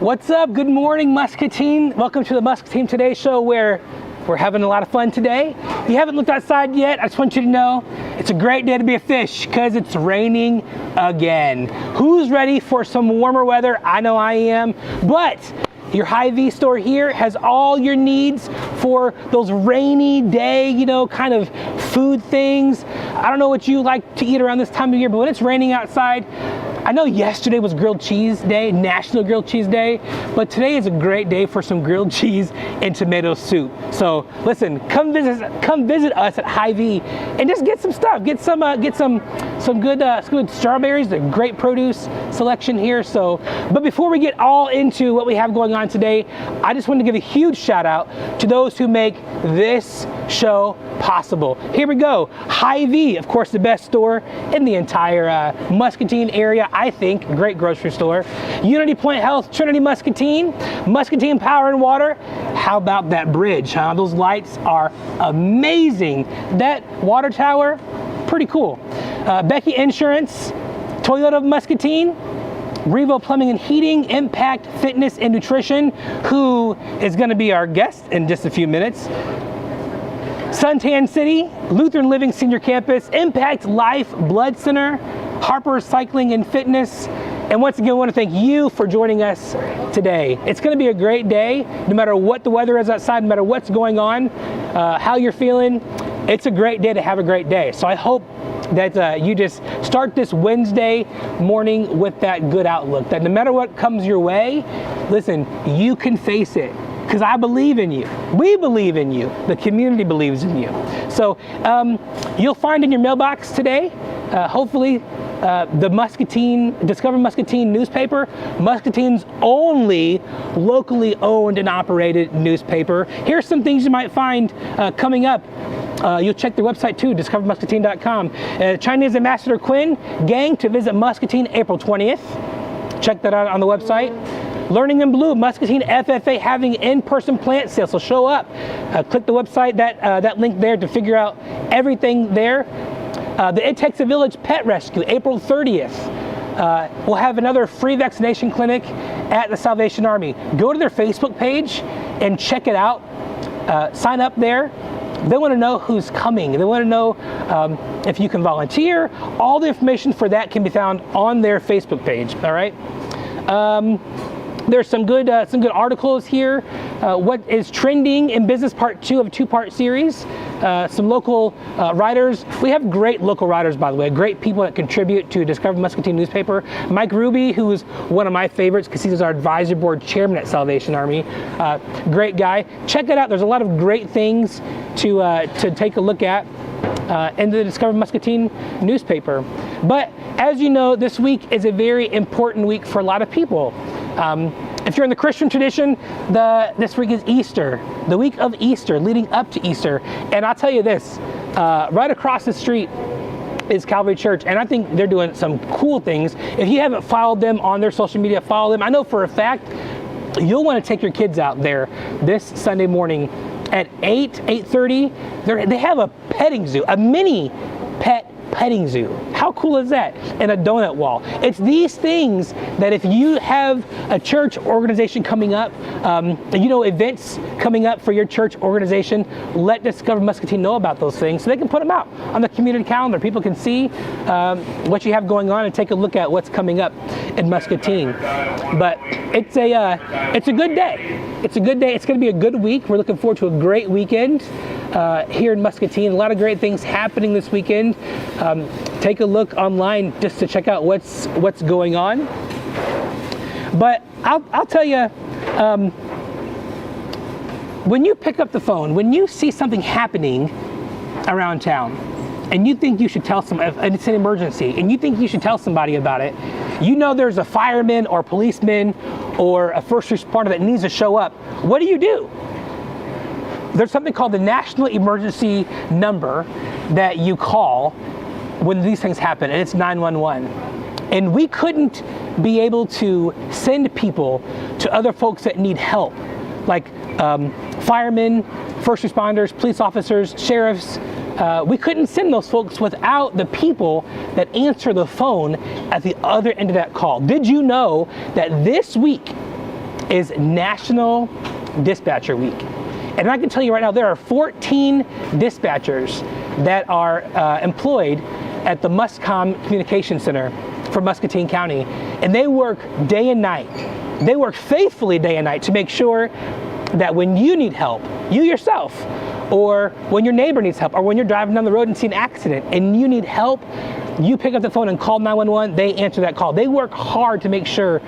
What's up? Good morning, Muscatine. Welcome to the Muscatine Today show where we're having a lot of fun today. If you haven't looked outside yet, I just want you to know it's a great day to be a fish because it's raining again. Who's ready for some warmer weather? I know I am, but your Hy-Vee store here has all your needs for those rainy day, kind of food things. I don't know what you like to eat around this time of year, but when it's raining outside, I know yesterday was Grilled Cheese Day, National Grilled Cheese Day, but today is a great day for some grilled cheese and tomato soup. So listen, come visit us at Hy-Vee and just get some stuff. Get some good strawberries. The great produce selection here. So, but before we get all into what we have going on today, I just want to give a huge shout out to those who make this show possible. Here we go. Hy-Vee, of course, the best store in the entire Muscatine area. I think, great grocery store. Unity Point Health, Trinity Muscatine, Muscatine Power and Water. How about that bridge, huh? Those lights are amazing. That water tower, pretty cool. Becky Insurance, Toyota of Muscatine, Revo Plumbing and Heating, Impact Fitness and Nutrition, who is gonna be our guest in just a few minutes. Suntan City, Lutheran Living Senior Campus, Impact Life Blood Center, Harper's Cycling and Fitness. And once again, I want to thank you for joining us today. It's going to be a great day, no matter what the weather is outside, no matter what's going on, how you're feeling. It's a great day to have a great day. So I hope that you just start this Wednesday morning with that good outlook, that no matter what comes your way, listen, you can face it. Because I believe in you. We believe in you. The community believes in you. So you'll find in your mailbox today, hopefully, the Discover Muscatine newspaper, Muscatine's only locally owned and operated newspaper. Here's some things you might find coming up. You'll check their website too, discovermuscatine.com. Chinese Ambassador Quinn, gang to visit Muscatine April 20th. Check that out on the website. Learning in Blue, Muscatine FFA having in-person plant sales, so show up. Click the website, that link there to figure out everything there. The It Takes a Village Pet Rescue, April 30th. We'll have another free vaccination clinic at the Salvation Army. Go to their Facebook page and check it out. Sign up there. They want to know who's coming. They want to know if you can volunteer. All the information for that can be found on their Facebook page, all right? There's some good articles here. What is trending in business, part 2 of a 2-part series. Some local writers. We have great local writers, by the way, great people that contribute to Discover Muscatine newspaper. Mike Ruby, who is one of my favorites because he's our advisory board chairman at Salvation Army. Great guy. Check it out. There's a lot of great things to take a look at in the Discover Muscatine newspaper. But as you know, this week is a very important week for a lot of people. If you're in the Christian tradition, this week is Easter, the week of Easter, leading up to Easter. And I'll tell you this, right across the street is Calvary Church, and I think they're doing some cool things. If you haven't followed them on their social media, follow them. I know for a fact you'll want to take your kids out there this Sunday morning at 8:30. They have a petting zoo, a mini petting zoo. How cool is that? And a donut wall. It's these things that if you have a church organization coming up, events coming up for your church organization, let Discover Muscatine know about those things so they can put them out on the community calendar. People can see what you have going on and take a look at what's coming up in Muscatine. But it's a good day. It's a good day. It's going to be a good week. We're looking forward to a great weekend here in Muscatine. A lot of great things happening this weekend. Take a look online just to check out what's going on. But I'll tell you, when you pick up the phone, when you see something happening around town, and you think you should tell and it's an emergency, and you think you should tell somebody about it, there's a fireman or policeman or a first responder that needs to show up. What do? There's something called the National Emergency Number that you call when these things happen, and it's 911. And we couldn't be able to send people to other folks that need help, like firemen, first responders, police officers, sheriffs. We couldn't send those folks without the people that answer the phone at the other end of that call. Did you know that this week is National Dispatcher Week. And I can tell you right now, there are 14 dispatchers that are employed at the Muscom Communication Center for Muscatine County. And they work day and night. They work faithfully day and night to make sure that when you need help, you yourself, or when your neighbor needs help, or when you're driving down the road and see an accident and you need help, you pick up the phone and call 911, they answer that call. They work hard to make sure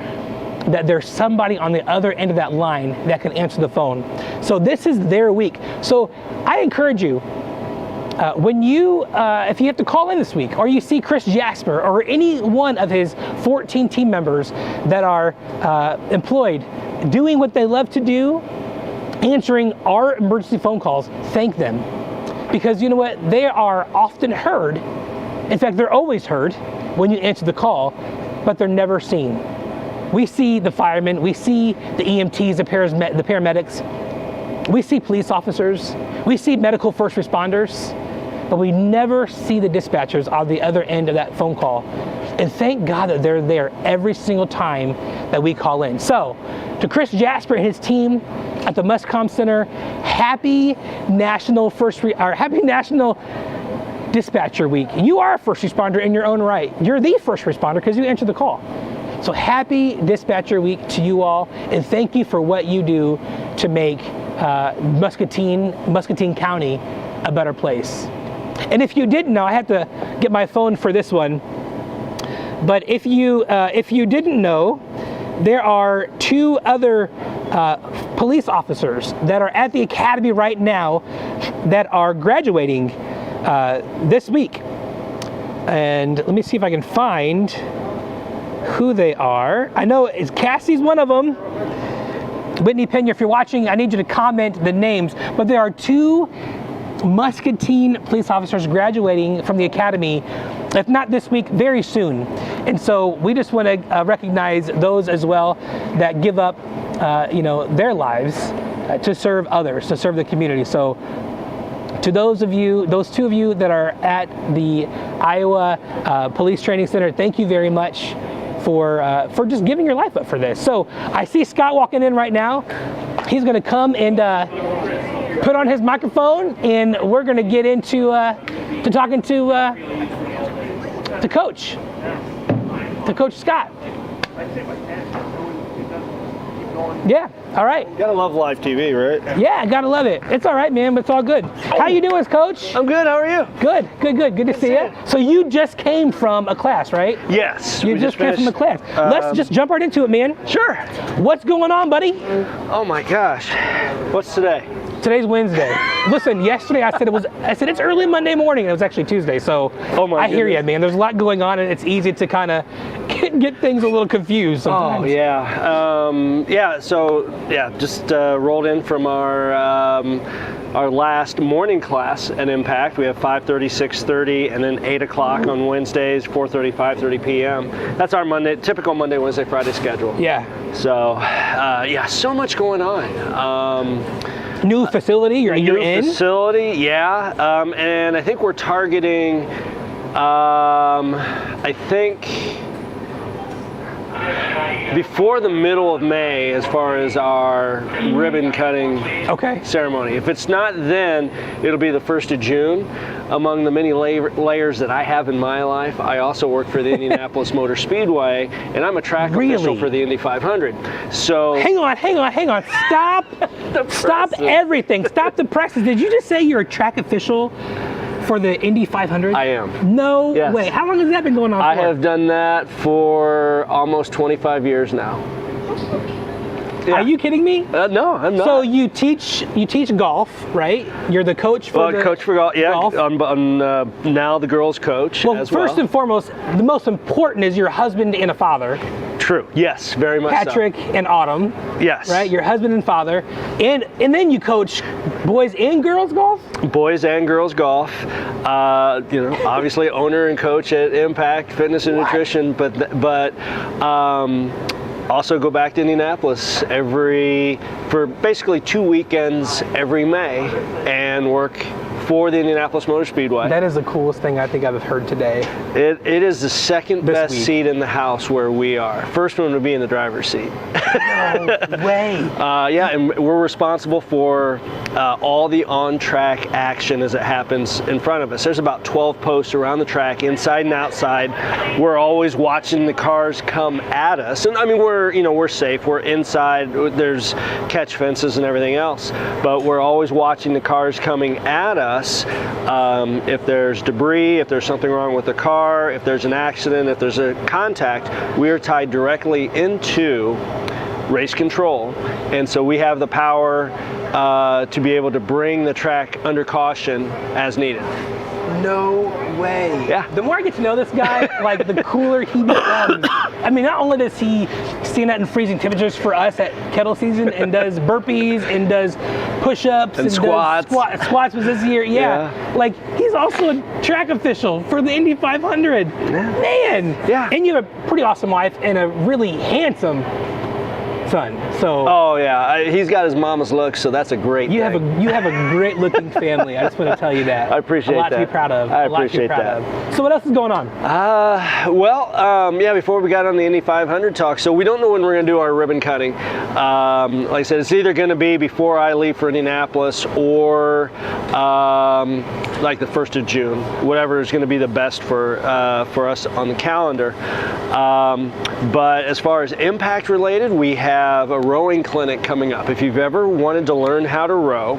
that there's somebody on the other end of that line that can answer the phone. So this is their week. So I encourage you, when you, if you have to call in this week, or you see Chris Jasper or any one of his 14 team members that are employed doing what they love to do, answering our emergency phone calls, thank them. Because you know what? They are often heard. In fact, they're always heard when you answer the call, but they're never seen. We see the firemen, we see the EMTs, the paramedics, we see police officers, we see medical first responders, but we never see the dispatchers on the other end of that phone call. And thank God that they're there every single time that we call in. So, to Chris Jasper and his team at the Muscom Center, happy National Dispatcher Week. You are a first responder in your own right. You're the first responder because you answered the call. So happy Dispatcher Week to you all, and thank you for what you do to make Muscatine County a better place. And if you didn't know, I had to get my phone for this one, but if you didn't know, there are 2 other police officers that are at the academy right now that are graduating this week. And let me see if I can find who they are. I know Cassie's one of them. Whitney Pena, if you're watching, I need you to comment the names. But there are 2 Muscatine police officers graduating from the academy, if not this week, very soon. And so we just want to recognize those as well that give up, their lives to serve others, to serve the community. So to those 2 of you that are at the Iowa Police Training Center, thank you very much for just giving your life up for this. So I see Scott walking in right now. He's going to come and put on his microphone, and we're going to get into to talking to Coach Scott. Yeah, all right. You gotta love live TV, right? Yeah, gotta love it. It's all right, man, but it's all good. How you doing, Coach? I'm good, how are you? Good to see you. So you just came from a class, right? Yes. You just came from a class. Let's just jump right into it, man. Sure. What's going on, buddy? Oh my gosh. What's today? Today's Wednesday. Listen, yesterday I said it's early Monday morning, and it was actually Tuesday, so I hear you, man. There's a lot going on, and it's easy to kind of get things a little confused sometimes. Oh, yeah. Just rolled in from our last morning class at Impact. We have 5:30, 6:30, and then 8 o'clock on Wednesdays, 4:30, 5:30 p.m. That's our typical Monday, Wednesday, Friday schedule. Yeah. So, so much going on. New facility you're in? New facility, yeah. And I think we're targeting, before the middle of May as far as our ribbon cutting ceremony. If it's not then, it'll be the 1st of June. Among the many layers that I have in my life, I also work for the Indianapolis Motor Speedway, and I'm a track official for the Indy 500. So hang on. Stop everything. Stop the presses. Did you just say you're a track official for the Indy 500? I am. No way. How long has that been going on for? I have done that for almost 25 years now. Yeah. Are you kidding me? No, I'm not. So you teach golf, right? You're the coach for coach for golf. Yeah, golf. I'm now the girls' coach. Well, first and foremost, the most important is your husband and a father. True. Yes, very much. Patrick and Autumn. Yes. Right. Your husband and father, and then you coach boys and girls golf. Boys and girls golf. Obviously owner and coach at Impact Fitness and Nutrition, but. Also go back to Indianapolis for basically 2 weekends every May and work for the Indianapolis Motor Speedway. That is the coolest thing I think I've heard today. It is the second best seat in the house where we are. First one would be in the driver's seat. No way. Yeah, and we're responsible for all the on-track action as it happens in front of us. There's about 12 posts around the track, inside and outside. We're always watching the cars come at us, and I mean we're safe. We're inside. There's catch fences and everything else, but we're always watching the cars coming at us. If there's debris, if there's something wrong with the car, if there's an accident, if there's a contact, we are tied directly into race control, and so we have the power to be able to bring the track under caution as needed. No way. Yeah. The more I get to know this guy, like the cooler he becomes. I mean, not only does he stand out in freezing temperatures for us at kettle season and does burpees and does push-ups and squats. Squats was this year. Yeah. Like he's also a track official for the Indy 500. Yeah. Man. Yeah. And you have a pretty awesome wife and a really handsome son. So. Oh yeah, he's got his mama's looks, so that's a great thing. You have a great looking family. I just want to tell you that. I appreciate that. A lot to be proud of. I appreciate that. So what else is going on? Yeah, before we got on the Indy 500 talk, so we don't know when we're going to do our ribbon cutting. Like I said, it's either going to be before I leave for Indianapolis or like the 1st of June, whatever is going to be the best for us on the calendar. But as far as impact related, we have a rowing clinic coming up. If you've ever wanted to learn how to row,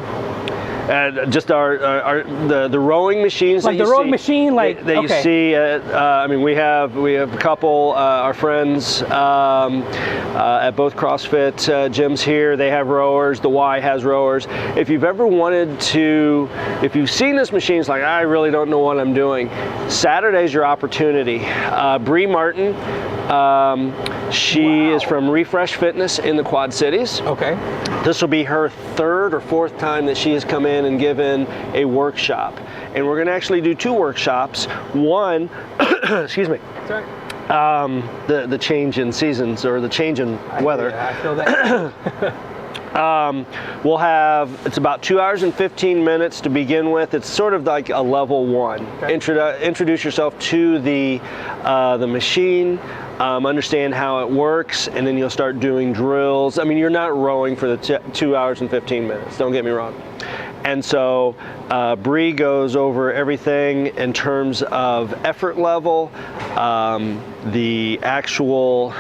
just the rowing machines like that you the rowing see, machine, like that you see. I mean, we have a couple our friends at both CrossFit gyms here. They have rowers. The Y has rowers. If you've ever wanted to, if you've seen this machine, it's like I really don't know what I'm doing. Saturday's your opportunity. Bree Martin. She is from Refresh Fitness in the Quad Cities. Okay. This will be her 3rd or 4th time that she has come in and given a workshop. And we're going to actually do 2 workshops. One, excuse me. Sorry. The change in seasons or the change in weather. I feel that. We'll have, it's about 2 hours and 15 minutes to begin with. It's sort of like a level 1. Okay. Introduce yourself to the machine, understand how it works, and then you'll start doing drills. I mean, you're not rowing for the 2 hours and 15 minutes, don't get me wrong. And so Bree goes over everything in terms of effort level, the actual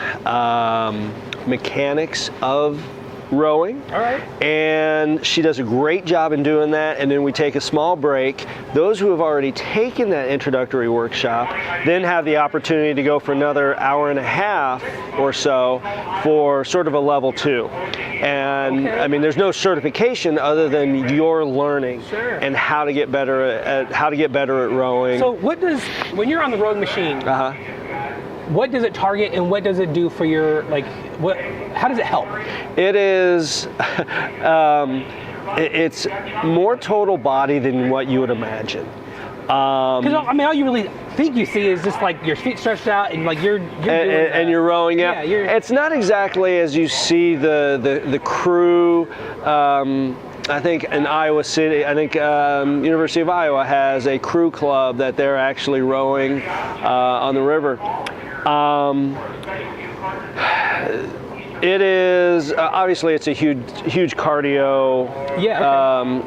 mechanics of rowing. All right. And she does a great job in doing that, and then we take a small break. Those who have already taken that introductory workshop then have the opportunity to go for another hour and a half or so for sort of a level 2. And I mean, there's no certification other than your learning and how to get better at rowing. So when you're on the rowing machine, what does it target and what does it do for your, how does it help? It is, it's more total body than what you would imagine. Because I mean, all you really think you see is just like your feet stretched out and like you're doing and you're rowing. Yeah, it's not exactly as you see the crew. I think in Iowa City, University of Iowa has a crew club that they're actually rowing on the river. It is obviously it's a huge cardio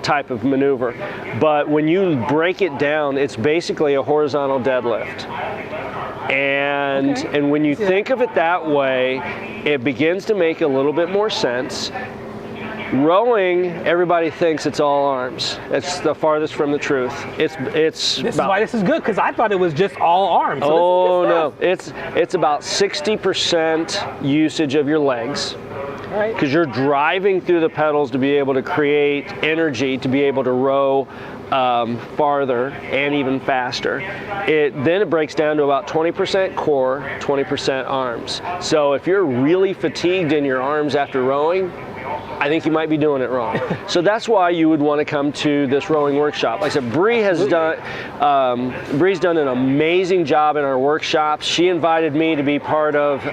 type of maneuver, but when you break it down, it's basically a horizontal deadlift. And when you think of it that way, it begins to make a little bit more sense. Rowing, everybody thinks it's all arms. It's the farthest from the truth. This is why this is good, because I thought it was just all arms. So no, it's about 60% usage of your legs. Right. Because you're driving through the pedals to be able to create energy to be able to row farther and even faster. Then it breaks down to about 20% core, 20% arms. So if you're really fatigued in your arms after rowing, I think you might be doing it wrong. So that's why you would want to come to this rowing workshop. Like I said, Bree's done an amazing job in our workshops. She invited me to be part of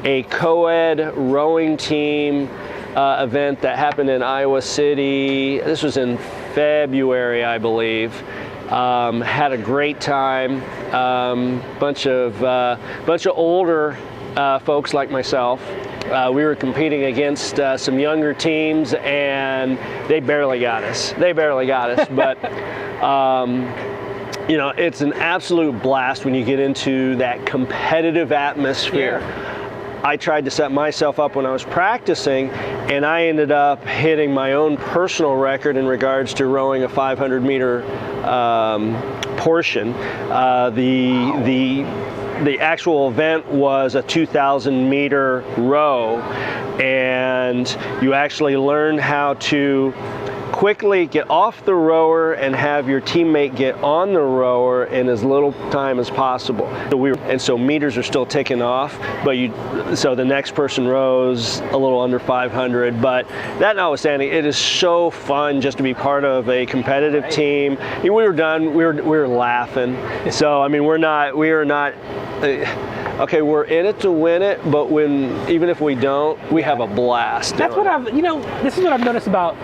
a co-ed rowing team event that happened in Iowa City. This was in February, I believe. Had a great time. Bunch of older folks like myself. We were competing against some younger teams, and they barely got us. But you know, it's an absolute blast when you get into that competitive atmosphere. Yeah. I tried to set myself up when I was practicing, and I ended up hitting my own personal record in regards to rowing a 500-meter portion. The actual event was a 2,000-meter row, and you actually learn how to quickly get off the rower and have your teammate get on the rower in as little time as possible. So meters are still ticking off, but so the next person rows a little under 500. But that notwithstanding, it is so fun just to be part of a competitive team. We were done. We were laughing. So I mean, we are not. Okay, we're in it to win it, but even if we don't, we have a blast. That's what this is what I've noticed about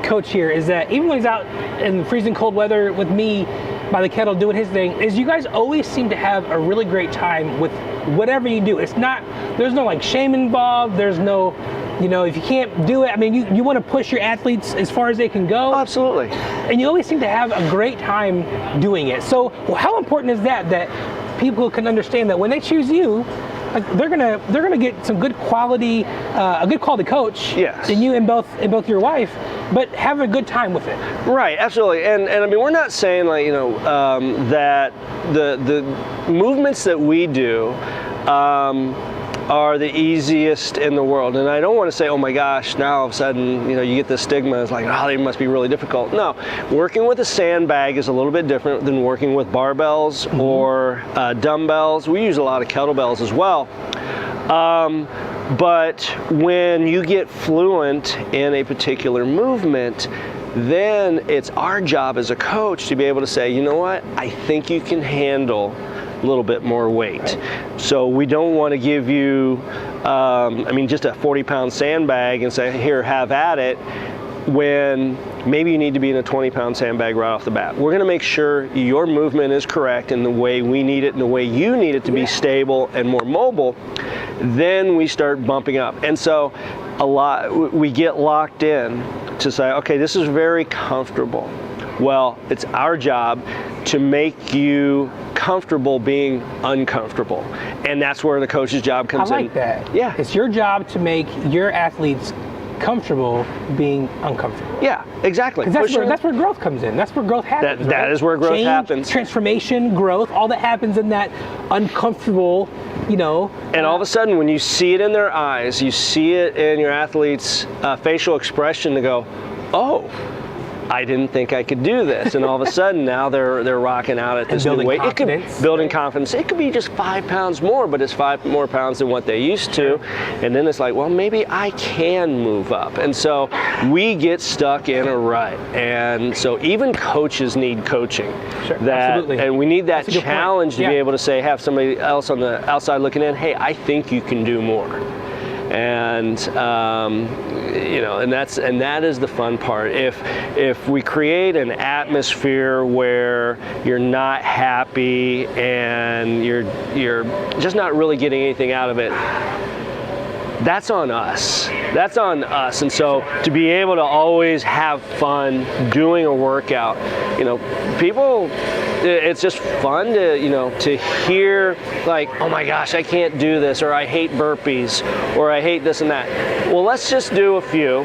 Coach here, is that even when he's out in freezing cold weather with me by the kettle doing his thing, is you guys always seem to have a really great time with whatever you do. There's no like shame involved. There's no, if you can't do it, I mean, you want to push your athletes as far as they can go. Oh, absolutely. And you always seem to have a great time doing it. So how important is that people can understand that when they choose you, they're gonna get some good quality, a good quality coach. Yes. And you and both your wife, but have a good time with it. Right, absolutely. And I mean, we're not saying like that the movements that we do are the easiest in the world. And I don't want to say, oh my gosh, now all of a sudden, you get this stigma. It's like, oh, they must be really difficult. No, working with a sandbag is a little bit different than working with barbells or dumbbells. We use a lot of kettlebells as well. But when you get fluent in a particular movement, then it's our job as a coach to be able to say, you know what, I think you can handle a little bit more weight. Right. So we don't want to give you, just a 40-pound sandbag and say, here, have at it, when maybe you need to be in a 20-pound sandbag right off the bat. We're going to make sure your movement is correct in the way we need it and the way you need it to be stable and more mobile. Then we start bumping up. And so we get locked in to say, okay, this is very comfortable. Well, it's our job to make you comfortable being uncomfortable. And that's where the coach's job comes in. I like that. Yeah. It's your job to make your athletes comfortable being uncomfortable. Yeah, exactly. That's where growth comes in. That's where growth happens. That is where growth happens. Transformation, growth, all that happens in that uncomfortable, And all of a sudden, when you see it in their eyes, you see it in your athlete's facial expression to go, oh, I didn't think I could do this, and all of a sudden now they're rocking out at this new weight. Building confidence. It could be just 5 pounds more, but it's 5 more pounds than what they used to, and then it's like, well, maybe I can move up, and so we get stuck in a rut, and so even coaches need coaching. Sure, absolutely. And we need that challenge to be able to say, have somebody else on the outside looking in, hey, I think you can do more. And and that is the fun part. If we create an atmosphere where you're not happy and you're just not really getting anything out of it, that's on us. And so to be able to always have fun doing a workout, people, it's just fun to hear like, oh my gosh, I can't do this, or I hate burpees, or I hate this and that. Well, let's just do a few,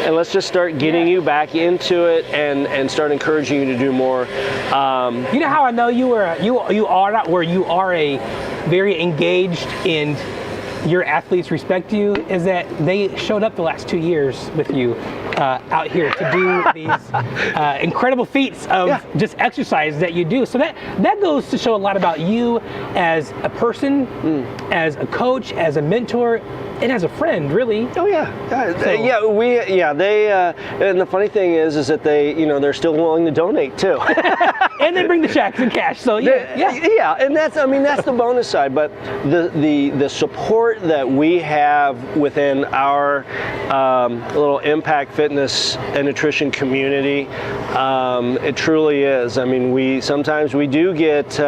and let's just start getting you back into it and start encouraging you to do more. You know how I know you are a very engaged and your athletes respect you, is that they showed up the last 2 years with you out here to do these incredible feats of just exercise that you do. So that goes to show a lot about you as a person, as a coach, as a mentor, and as a friend, really. Oh yeah, and the funny thing is that they, they're still willing to donate too. And then bring the checks and cash. So yeah, and that's the bonus side. But the support that we have within our little Impact Fitness and Nutrition community, it truly is. I mean, we do get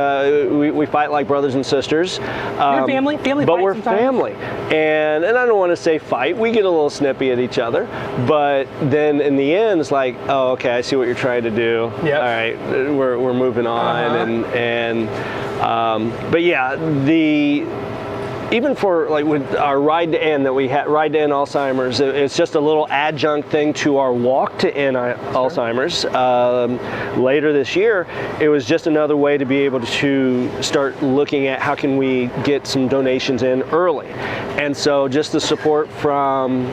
we fight like brothers and sisters. You're family but we're sometimes. family, and I don't want to say fight. We get a little snippy at each other, but then in the end, it's like, oh, okay, I see what you're trying to do. Yep. All right, we're moving on, but yeah, even for like with our Ride to End that we had, Ride to End Alzheimer's, it's just a little adjunct thing to our Walk to End Alzheimer's. Later this year, it was just another way to be able to start looking at how can we get some donations in early. And so just the support from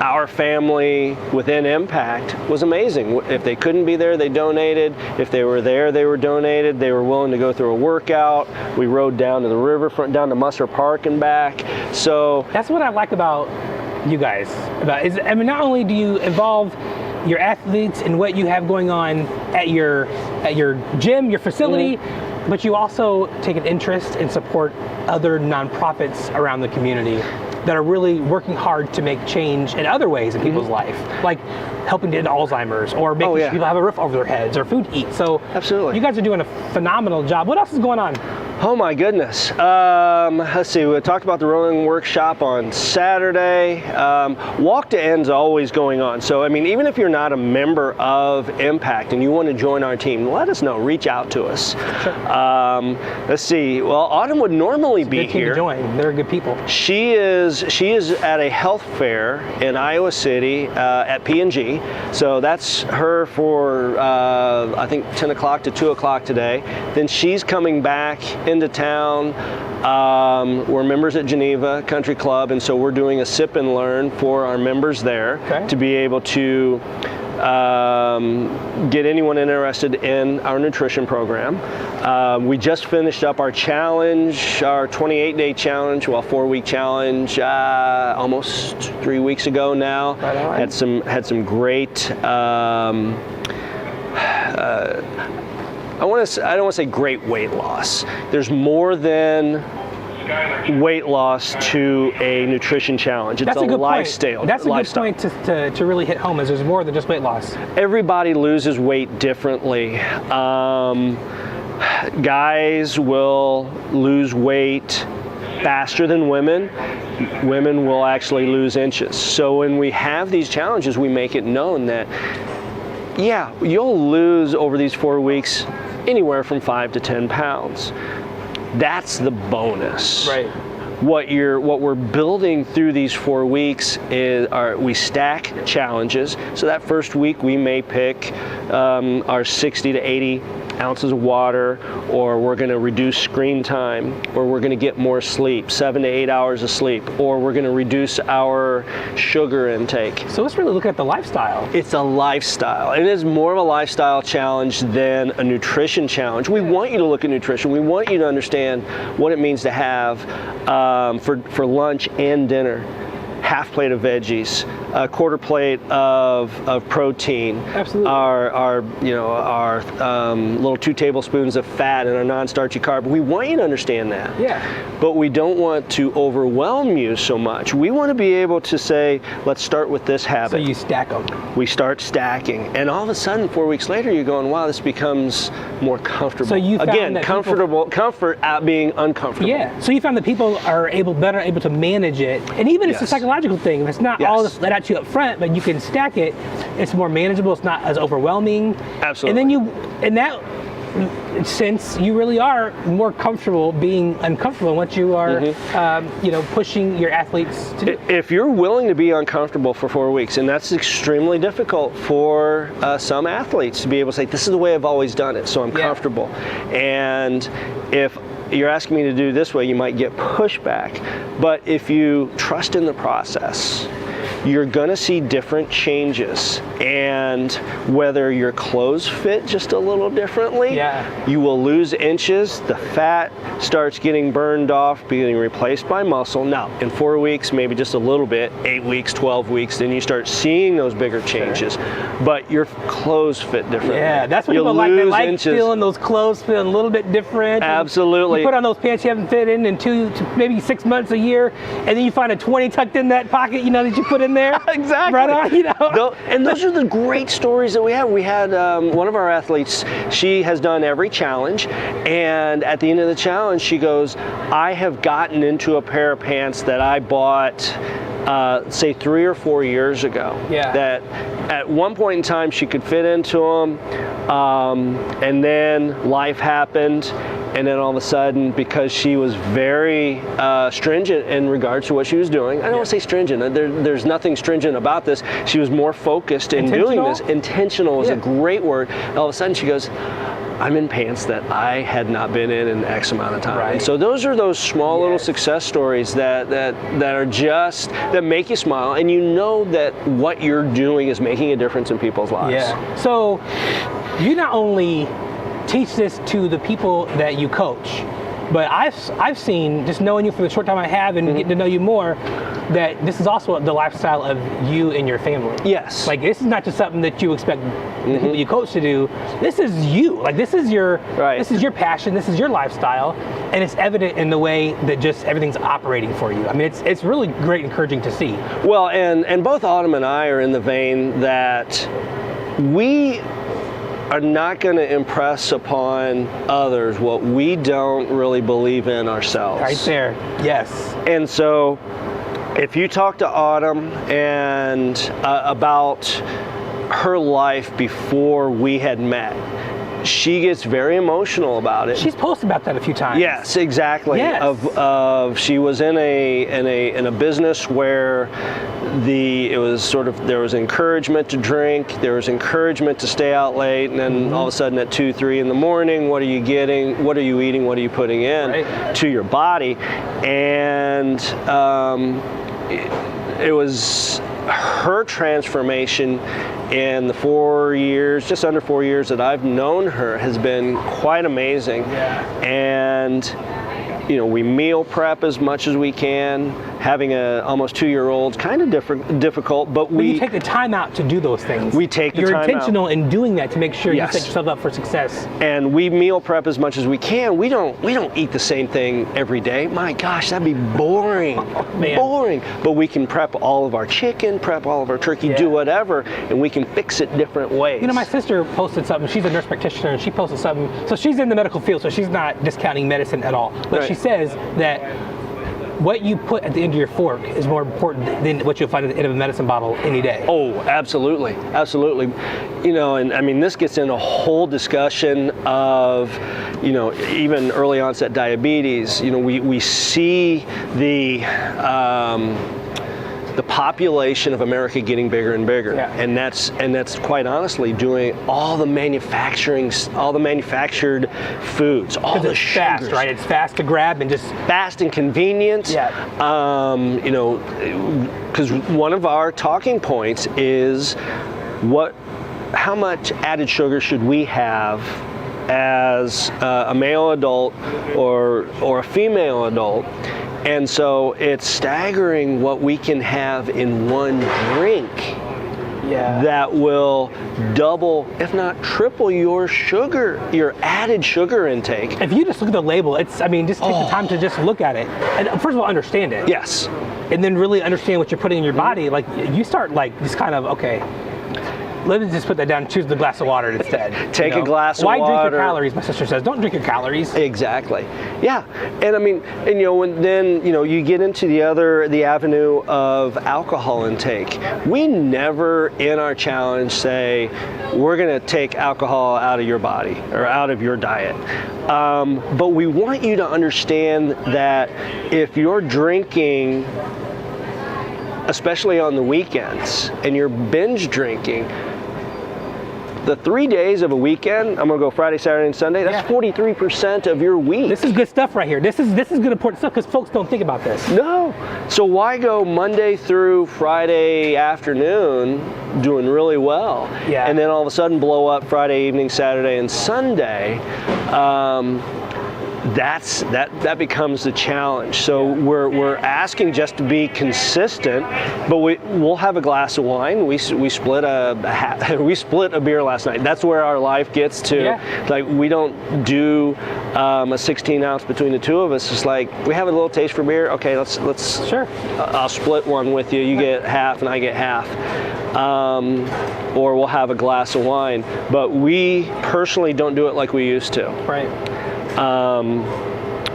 our family within Impact was amazing. If they couldn't be there, they donated. If they were there, they were donated. They were willing to go through a workout. We rode down to the riverfront, down to Musser Park and back. So that's what I like about you guys. Not only do you involve your athletes and what you have going on at your gym, your facility, but you also take an interest and support other nonprofits around the community that are really working hard to make change in other ways in people's life, like helping to end Alzheimer's or making sure people have a roof over their heads or food to eat. So absolutely, you guys are doing a phenomenal job. What else is going on? Oh my goodness. Let's see, we talked about the rowing workshop on Saturday. Walk to End's always going on. So, I mean, even if you're not a member of Impact and you want to join our team, let us know, reach out to us. Sure. Let's see, well, Autumn would normally be good team here. To join. They're good people. She is at a health fair in Iowa City at P&G. So that's her for, I think, 10 o'clock to 2 o'clock today. Then she's coming back into town. We're members at Geneva Country Club, and so we're doing a sip and learn for our members there to be able to get anyone interested in our nutrition program. We just finished up our challenge, our 28-day challenge, 4-week challenge, almost 3 weeks ago now. Right on. Had some great. I don't want to say great weight loss. There's more than weight loss to a nutrition challenge. It's a lifestyle. That's a good point to really hit home, is there's more than just weight loss. Everybody loses weight differently. Guys will lose weight faster than women. Women will actually lose inches. So when we have these challenges, we make it known that, yeah, you'll lose over these 4 weeks anywhere from 5 to 10 pounds. That's the bonus. Right. What we're building through these 4 weeks is we stack challenges. So that first week we may pick our 60 to 80 ounces of water, or we're going to reduce screen time, or we're going to get more sleep, 7 to 8 hours of sleep, or we're going to reduce our sugar intake. So it's really looking at the lifestyle. It's a lifestyle. It is more of a lifestyle challenge than a nutrition challenge. We want you to look at nutrition. We want you to understand what it means to have for lunch and dinner. Half plate of veggies, a quarter plate of protein. Absolutely. Our little 2 tablespoons of fat and our non-starchy carb. We want you to understand that. Yeah. But we don't want to overwhelm you so much. We want to be able to say, let's start with this habit. So you stack them. We start stacking, and all of a sudden, 4 weeks later, you're going, wow, this becomes more comfortable. So you found comfort out being uncomfortable. Yeah. So you found that people are better able to manage it, and even it's a psychological thing. If it's not all just let out to you up front, but you can stack it, it's more manageable. It's not as overwhelming. Absolutely. And then in that sense, you really are more comfortable being uncomfortable once you are, pushing your athletes to do. If you're willing to be uncomfortable for 4 weeks, and that's extremely difficult for some athletes to be able to say, this is the way I've always done it, so I'm comfortable. And if you're asking me to do this way, you might get pushback. But if you trust in the process you're going to see different changes. And whether your clothes fit just a little differently, you will lose inches, the fat starts getting burned off, being replaced by muscle. Now, in 4 weeks, maybe just a little bit, 8 weeks, 12 weeks, then you start seeing those bigger changes. But your clothes fit differently. Yeah, that's what people like. They like feeling those clothes feeling a little bit different. Absolutely. You put on those pants you haven't fit in 2 to maybe 6 months, a year, and then you find a 20 tucked in that pocket, that you put in there. Exactly. Right on, And those are the great stories that we have. We had one of our athletes, she has done every challenge, and at the end of the challenge, she goes, I have gotten into a pair of pants that I bought say 3 or 4 years ago. That at one point in time she could fit into them, and then life happened, and then all of a sudden, because she was very stringent in regards to what she was doing, I don't want to say stringent, there's nothing stringent about this, she was more focused in doing this. Intentional is a great word. And all of a sudden she goes, I'm in pants that I had not been in X amount of time. And so those are those small little success stories that are just, that make you smile, and you know that what you're doing is making a difference in people's lives. So you not only teach this to the people that you coach, but I've seen, just knowing you for the short time I have and getting to know you more, that this is also the lifestyle of you and your family. Yes. Like, this is not just something that you expect the people you coach to do. This is you. Like, this is your passion. This is your lifestyle, and it's evident in the way that just everything's operating for you. I mean, it's really great, encouraging to see. Well, and both Autumn and I are in the vein that we are not going to impress upon others what we don't really believe in ourselves. Right there, yes. And so if you talk to Autumn and about her life before we had met, she gets very emotional about it. She's posted about that a few times. Yes, exactly. Yes. Of she was in a business where there was encouragement to drink, there was encouragement to stay out late, and then all of a sudden at 2, 3 in the morning, what are you getting? What are you eating? What are you putting in to your body? And it was her transformation in the 4 years, just under 4 years that I've known her, has been quite amazing. And we meal prep as much as we can. Having a almost 2-year-old, kind of difficult, but you take the time out to do those things. We take the time out. You're intentional in doing that to make sure you set yourself up for success. And we meal prep as much as we can. We don't eat the same thing every day. My gosh, that'd be boring. Boring. But we can prep all of our chicken, prep all of our turkey, do whatever, and we can fix it different ways. My sister posted something. She's a nurse practitioner, and she posted something. So she's in the medical field, so she's not discounting medicine at all. But she says that what you put at the end of your fork is more important than what you'll find at the end of a medicine bottle any day. Oh, absolutely, absolutely. And I mean, this gets into a whole discussion of, even early onset diabetes. We see the population of America getting bigger and bigger, and that's quite honestly doing all the manufacturing, all the manufactured foods, all the sugars. Fast, right? It's fast to grab and just fast and convenient. Because one of our talking points is how much added sugar should we have as a male adult or a female adult. And so it's staggering what we can have in one drink that will double, if not triple, your added sugar intake. If you just look at the label, just take the time to just look at it. And first of all, understand it. Yes. And then really understand what you're putting in your body. Like, you start just kind of, let me just put that down and choose the glass of water instead. Take a glass of water. Why drink your calories? My sister says, don't drink your calories. Exactly. Yeah. And I mean, you get into the avenue of alcohol intake. We never in our challenge say, we're going to take alcohol out of your body or out of your diet. But we want you to understand that if you're drinking, especially on the weekends, and you're binge drinking, the 3 days of a weekend, I'm going to go Friday, Saturday, and Sunday. That's 43% of your week. This is good stuff right here. This is good important stuff because folks don't think about this. No. So why go Monday through Friday afternoon doing really well, and then all of a sudden blow up Friday evening, Saturday, and Sunday? That becomes the challenge. So we're asking just to be consistent, but we'll have a glass of wine. We split a beer last night. That's where our life gets to. Yeah. Like, we don't do a 16 ounce between the two of us. It's like, we have a little taste for beer. Okay, let's. Sure. I'll split one with you. You get half and I get half. Or we'll have a glass of wine. But we personally don't do it like we used to. Right.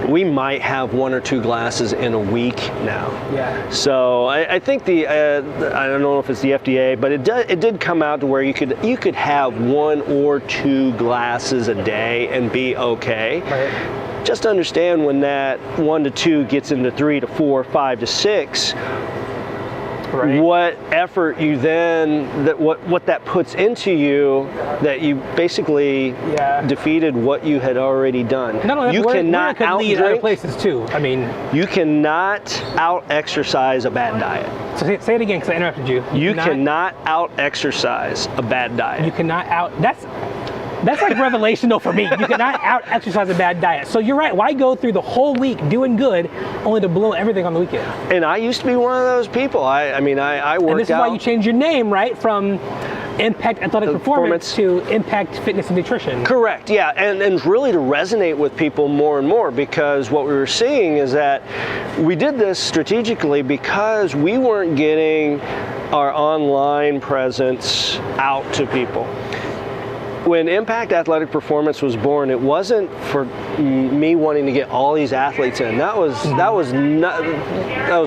We might have 1 or 2 glasses in a week now. Yeah. So I think I don't know if it's the FDA, but it did come out to where you could have 1 or 2 glasses a day and be okay. Right. Just understand when that 1 to 2 gets into 3 to 4, 5 to 6. Right. What effort you then, what that puts into you, that you basically defeated what you had already done. No, you cannot lead other places too. I mean, you cannot out-exercise a bad diet. So say it again because I interrupted you. You cannot out-exercise a bad diet. You cannot That's like revelational for me. You cannot out-exercise a bad diet. So you're right. Why go through the whole week doing good only to blow everything on the weekend? And I used to be one of those people. I worked out. And this is why you changed your name, right? From Impact Athletic Performance to Impact Fitness and Nutrition. Correct, yeah. And really to resonate with people more and more, because what we were seeing is that we did this strategically because we weren't getting our online presence out to people. When Impact Athletic Performance was born, it wasn't for me wanting to get all these athletes in. That was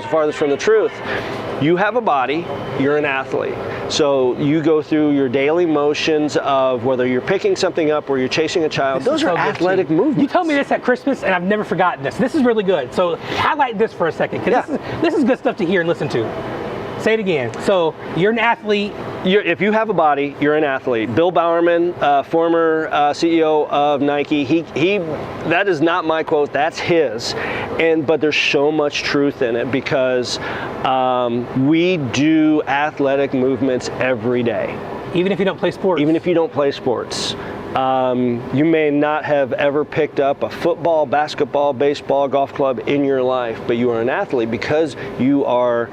farthest from the truth. You have a body, you're an athlete. So you go through your daily motions of whether you're picking something up or you're chasing a child. Those are athletic movements. You told me this at Christmas, and I've never forgotten this. This is really good. So highlight this for a second, because this is good stuff to hear and listen to. Say it again. So you're an athlete. If you have a body, you're an athlete. Bill Bowerman, former CEO of Nike, that is not my quote, that's his. But there's so much truth in it, because we do athletic movements every day. Even if you don't play sports? Even if you don't play sports. You may not have ever picked up a football, basketball, baseball, golf club in your life, but you are an athlete because you are,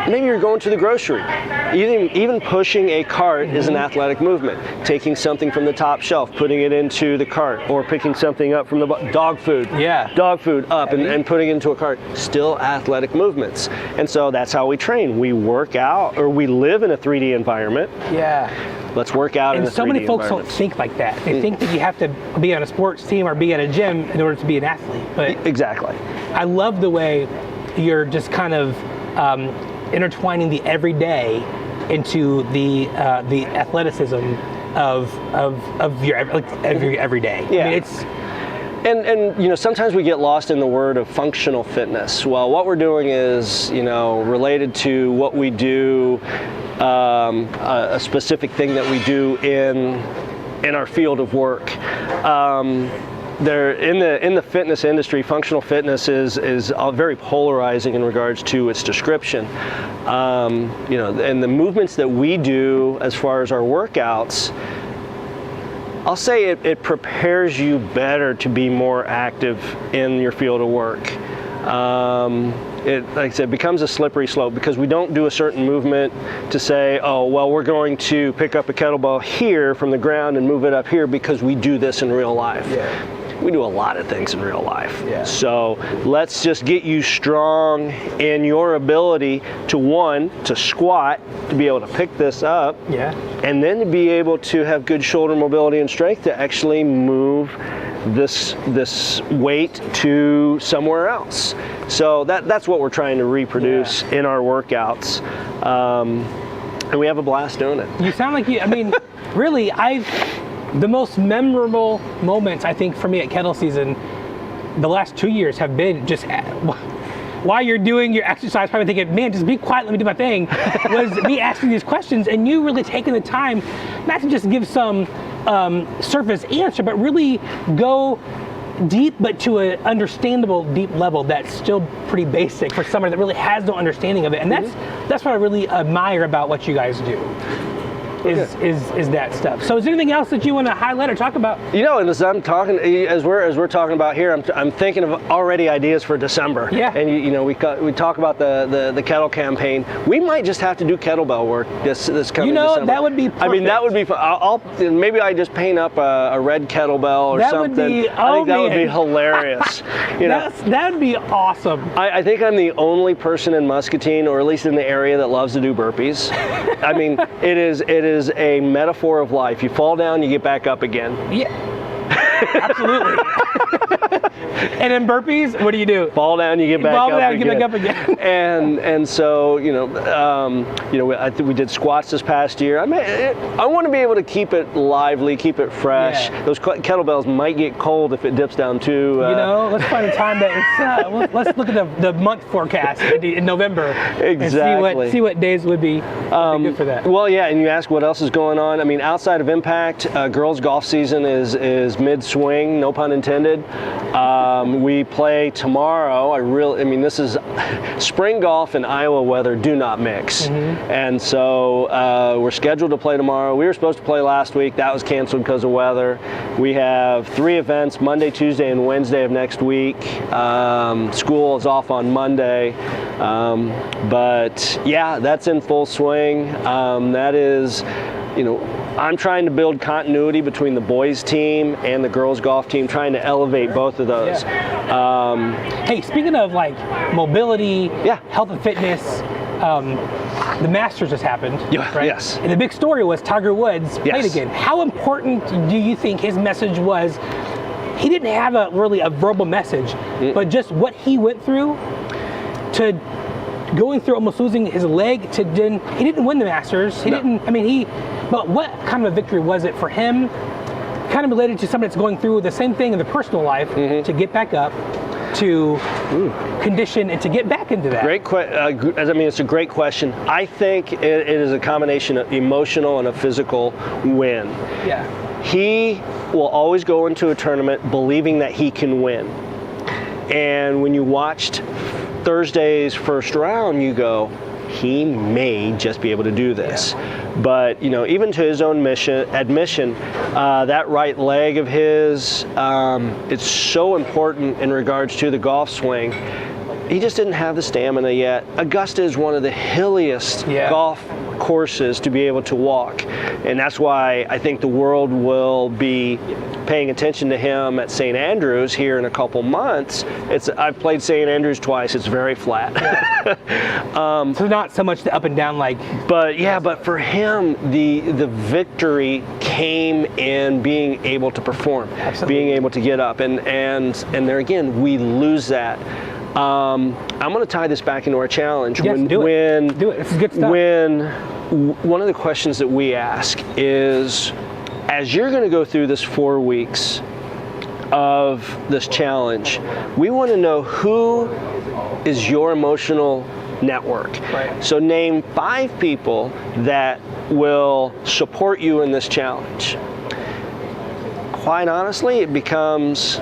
maybe you're going to the grocery. Even pushing a cart is an athletic movement. Taking something from the top shelf, putting it into the cart, or picking something up from the dog food. Yeah. Dog food up and putting it into a cart. Still athletic movements. And so that's how we train. We work out, or we live in a 3D environment. Yeah. Let's work out in a 3D environment. And so many folks don't think like that. They think that you have to be on a sports team or be at a gym in order to be an athlete. But exactly. I love the way you're just kind of intertwining the everyday into the athleticism of your everyday. Yeah. I mean, it's. And sometimes we get lost in the word of functional fitness. Well, what we're doing is related to what we do, a specific thing that we do in our field of work. There in the fitness industry, functional fitness is very polarizing in regards to its description. And the movements that we do as far as our workouts, I'll say it prepares you better to be more active in your field of work. It, like I said, becomes a slippery slope, because we don't do a certain movement to say, oh, well, we're going to pick up a kettlebell here from the ground and move it up here because we do this in real life. Yeah. We do a lot of things in real life. Yeah. So let's just get you strong in your ability to squat, to be able to pick this up, and then to be able to have good shoulder mobility and strength to actually move this weight to somewhere else. So that's what we're trying to reproduce in our workouts. And we have a blast doing it. You sound like really, the most memorable moments, I think, for me at kettle season the last 2 years have been just while you're doing your exercise, probably thinking, man, just be quiet, let me do my thing, was me asking these questions and you really taking the time not to just give some surface answer, but really go deep, but to an understandable deep level that's still pretty basic for somebody that really has no understanding of it. And that's what I really admire about what you guys do. Is that stuff. So is there anything else that you want to highlight or talk about? You know, and as I'm talking, as we're talking about here, I'm thinking of already ideas for December. Yeah. And you know, we talk about the kettle campaign. We might just have to do kettlebell work this coming December. That would be perfect. I mean, that would be fun. Maybe I just paint up a red kettlebell or something. I think that would be hilarious. You know, that would be awesome. I think I'm the only person in Muscatine, or at least in the area, that loves to do burpees. I mean, it is a metaphor of life. You fall down, you get back up again. Yeah, absolutely. And in burpees, what do you do? Fall down, you get back up again. Get back up again. And so I think we did squats this past year. I want to be able to keep it lively, keep it fresh. Yeah. Those kettlebells might get cold if it dips down too. Let's find a time that let's look at the month forecast in November. Exactly. And see what days would be good for that. Well, yeah, and you ask what else is going on. I mean, outside of Impact, girls golf season is mid-swing, no pun intended. We play tomorrow. This is spring golf and Iowa weather do not mix. And so we're scheduled to play tomorrow. We were supposed to play last week. That was canceled because of weather. We have 3 events, Monday, Tuesday, and Wednesday of next week. School is off on Monday. But yeah, that's in full swing. That is, I'm trying to build continuity between the boys team and the girls golf team, trying to elevate both of those. Yeah. Hey, speaking of like mobility, health and fitness, the Masters just happened, right? Yes. And the big story was Tiger Woods played again. How important do you think his message was? He didn't have a verbal message, but just what he went through to going through almost losing his leg to then, he didn't win the Masters. But what kind of a victory was it for him? Kind of related to somebody that's going through the same thing in their personal life to get back up, to condition, and to get back into that. It's a great question. I think it is a combination of emotional and a physical win. Yeah. He will always go into a tournament believing that he can win. And when you watched Thursday's first round, you go, he may just be able to do this. But even to his own admission, that right leg of his, it's so important in regards to the golf swing. He just didn't have the stamina yet. Augusta is one of the hilliest golf courses to be able to walk, and that's why I think the world will be paying attention to him at St. Andrews here in a couple months. I've played St. Andrews twice. It's very flat. So not so much the up and down but for him the victory came in being able to perform. Absolutely. Being able to get up, and there again we lose that. I'm going to tie this back into our challenge. Yes, do it. This is good stuff. One of the questions that we ask is, as you're going to go through this 4 weeks of this challenge, we want to know who is your emotional network. Right. So name 5 people that will support you in this challenge. Quite honestly, it becomes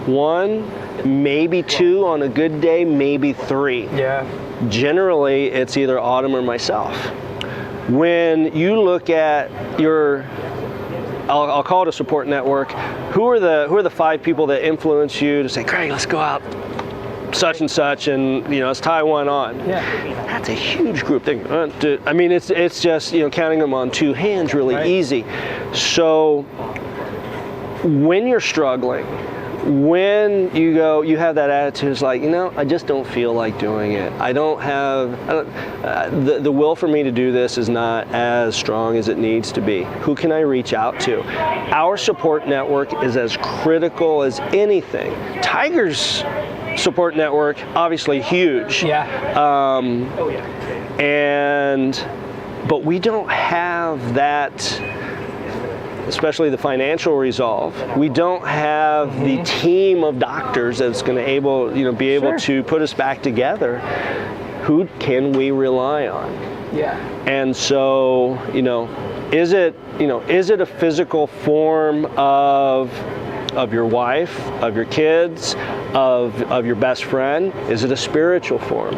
1, maybe 2 on a good day, maybe 3. Yeah. Generally, it's either Autumn or myself. When you look at I'll call it a support network, who are the 5 people that influence you to say, Craig, let's go out such and such, and let's tie one on. Yeah. That's a huge group thing. It's just counting them on 2 hands really easy. So when you're struggling, when you have that attitude, it's like, I just don't feel like doing it. The will for me to do this is not as strong as it needs to be. Who can I reach out to? Our support network is as critical as anything. Tiger's support network, obviously huge. Yeah. But we don't have that especially the financial resolve. We don't have the team of doctors that's going to be able to put us back together. Who can we rely on? Yeah. And so, is it a physical form of your wife, of your kids, of your best friend? Is it a spiritual form?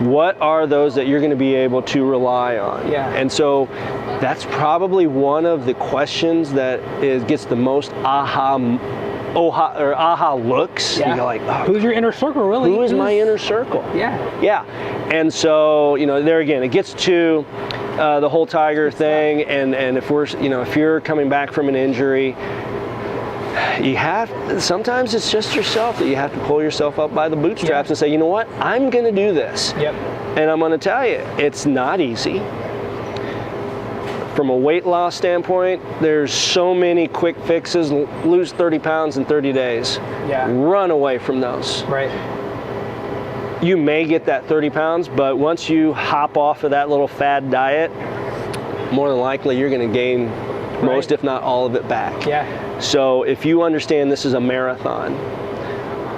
What are those that you're going to be able to rely on? Yeah. And so that's probably one of the questions that gets the most aha looks. Yeah. You go like, oh, who's your inner circle, really? Who is my inner circle? Yeah. Yeah. And so, there again, it gets to the whole tiger thing. And if you're coming back from an injury, sometimes it's just yourself that you have to pull yourself up by the bootstraps and say, you know what, I'm going to do this. Yep. And I'm going to tell you, it's not easy. From a weight loss standpoint, there's so many quick fixes. Lose 30 pounds in 30 days. Yeah. Run away from those. Right. You may get that 30 pounds, but once you hop off of that little fad diet, more than likely you're going to gain most, if not all of it back. Yeah. So if you understand this is a marathon,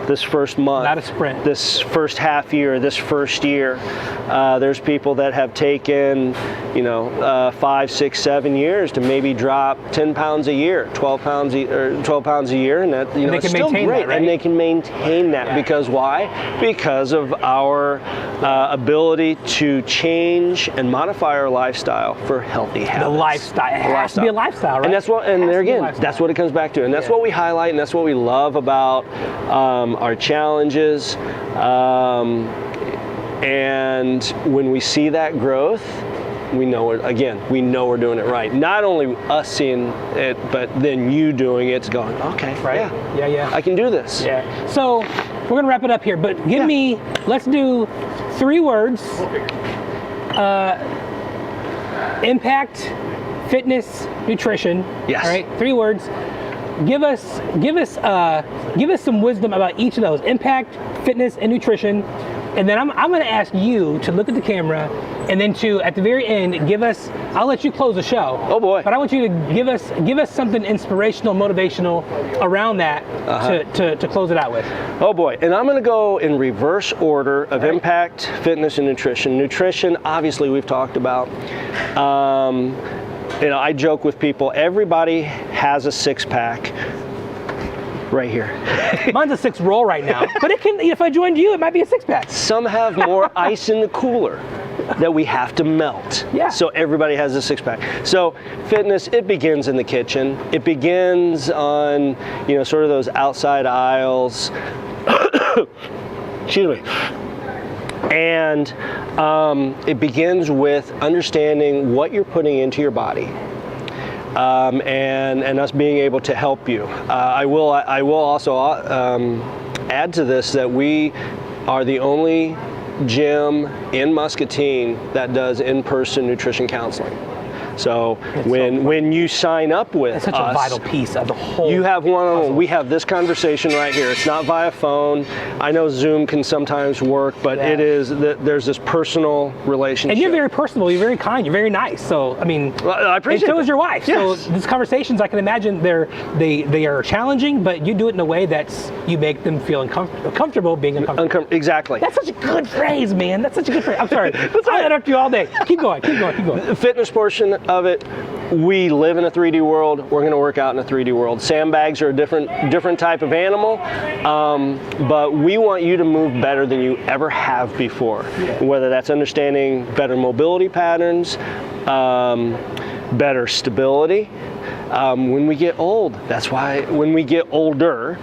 this first month, not a sprint, this first half year, this first year, there's people that have taken, 5, 6, 7 years to maybe drop 10 pounds a year, 12 pounds a year, and that it's still great, right? And they can maintain that because why? Because of our ability to change and modify our lifestyle for healthy habits. The lifestyle, it has to be a lifestyle, right? And that's what, that's what it comes back to, and that's what we highlight, and that's what we love about our challenges. And when we see that growth, we know we're doing it right. Not only us seeing it, but then you doing it, going, okay, right? Yeah. I can do this. Yeah. So we're gonna wrap it up here, but let's do 3 words. Impact, fitness, nutrition. Yes. All right. 3 words. Give us some wisdom about each of those: impact, fitness, and nutrition. And then I'm going to ask you to look at the camera, and then at the very end, I'll let you close the show. Oh boy. But I want you to give us something inspirational, motivational around that to close it out with. Oh boy. And I'm going to go in reverse order of impact, fitness, and nutrition. Nutrition, obviously, we've talked about. I joke with people, everybody has a 6-pack. Right here. Mine's a 6 roll right now, but it can. If I joined you, it might be a 6-pack. Some have more ice in the cooler that we have to melt. Yeah. So everybody has a 6-pack. So fitness, it begins in the kitchen. It begins on, sort of those outside aisles. Excuse me. And it begins with understanding what you're putting into your body. And us being able to help you. I will also add to this that we are the only gym in Muscatine that does in-person nutrition counseling. So when you sign up with us, it's such a vital piece of the whole. You have one-on-one. We have this conversation right here. It's not via phone. I know Zoom can sometimes work, but it is. There's this personal relationship. And you're very personable. You're very kind. You're very nice. So I mean, I appreciate. And so is your wife. Yes. So these conversations, I can imagine, they are challenging, but you do it in a way you make them feel comfortable being uncomfortable. Exactly. That's such a good phrase, man. That's such a good phrase. I'm sorry. I'll interrupt you all day. Keep going. The fitness portion of it, we live in a 3D world. We're going to work out in a 3D world. Sandbags are a different type of animal, but we want you to move better than you ever have before. Yeah. Whether that's understanding better mobility patterns, better stability. When we get old, that's why when we get older,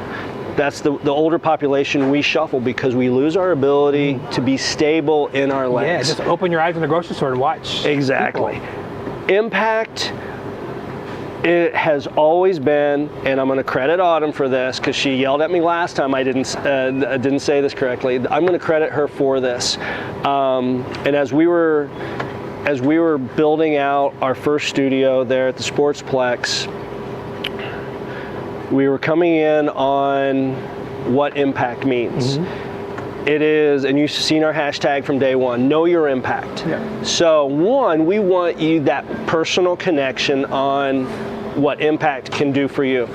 that's the older population we shuffle because we lose our ability to be stable in our legs. Yeah, just open your eyes in the grocery store and watch. Exactly. People. Impact, it has always been, and I'm going to credit Autumn for this because she yelled at me last time I didn't say this correctly. I'm going to credit her for this. And as we were building out our first studio there at the Sportsplex, we were coming in on what impact means. Mm-hmm. It is, and you've seen our hashtag from day one, know your impact. Yeah. So one, we want you that personal connection on what impact can do for you.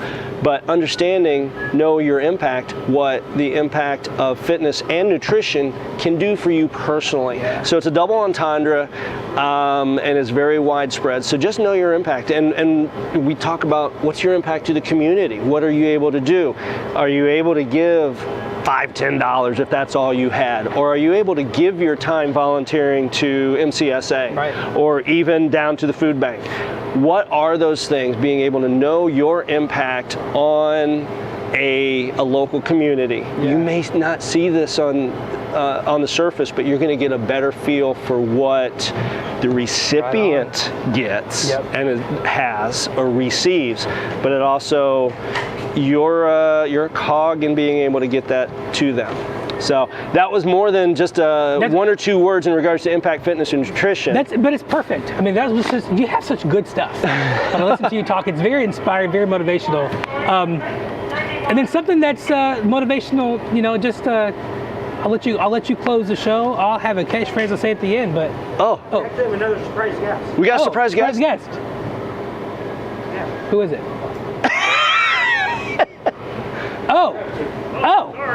But understanding, know your impact, what the impact of fitness and nutrition can do for you personally. So it's a double entendre, and it's very widespread. So just know your impact. And we talk about what's your impact to the community? What are you able to do? Are you able to give $5, $10 if that's all you had? Or are you able to give your time volunteering to MCSA, or even down to the food bank? What are those things? Being able to know your impact on a local community. You may not see this on the surface, but you're going to get a better feel for what the recipient gets and it has or receives, but it also you're a cog in being able to get that to them. So that was more than just one or two words in regards to impact fitness and nutrition. But it's perfect. I mean, that was just, you have such good stuff. When I listen to you talk, it's very inspiring, very motivational. And then something that's motivational, you know, just I'll let you close the show. I'll have a catchphrase I'll say at the end, but Actually, we have another surprise guest. We got a surprise guest. Yeah. Who is it?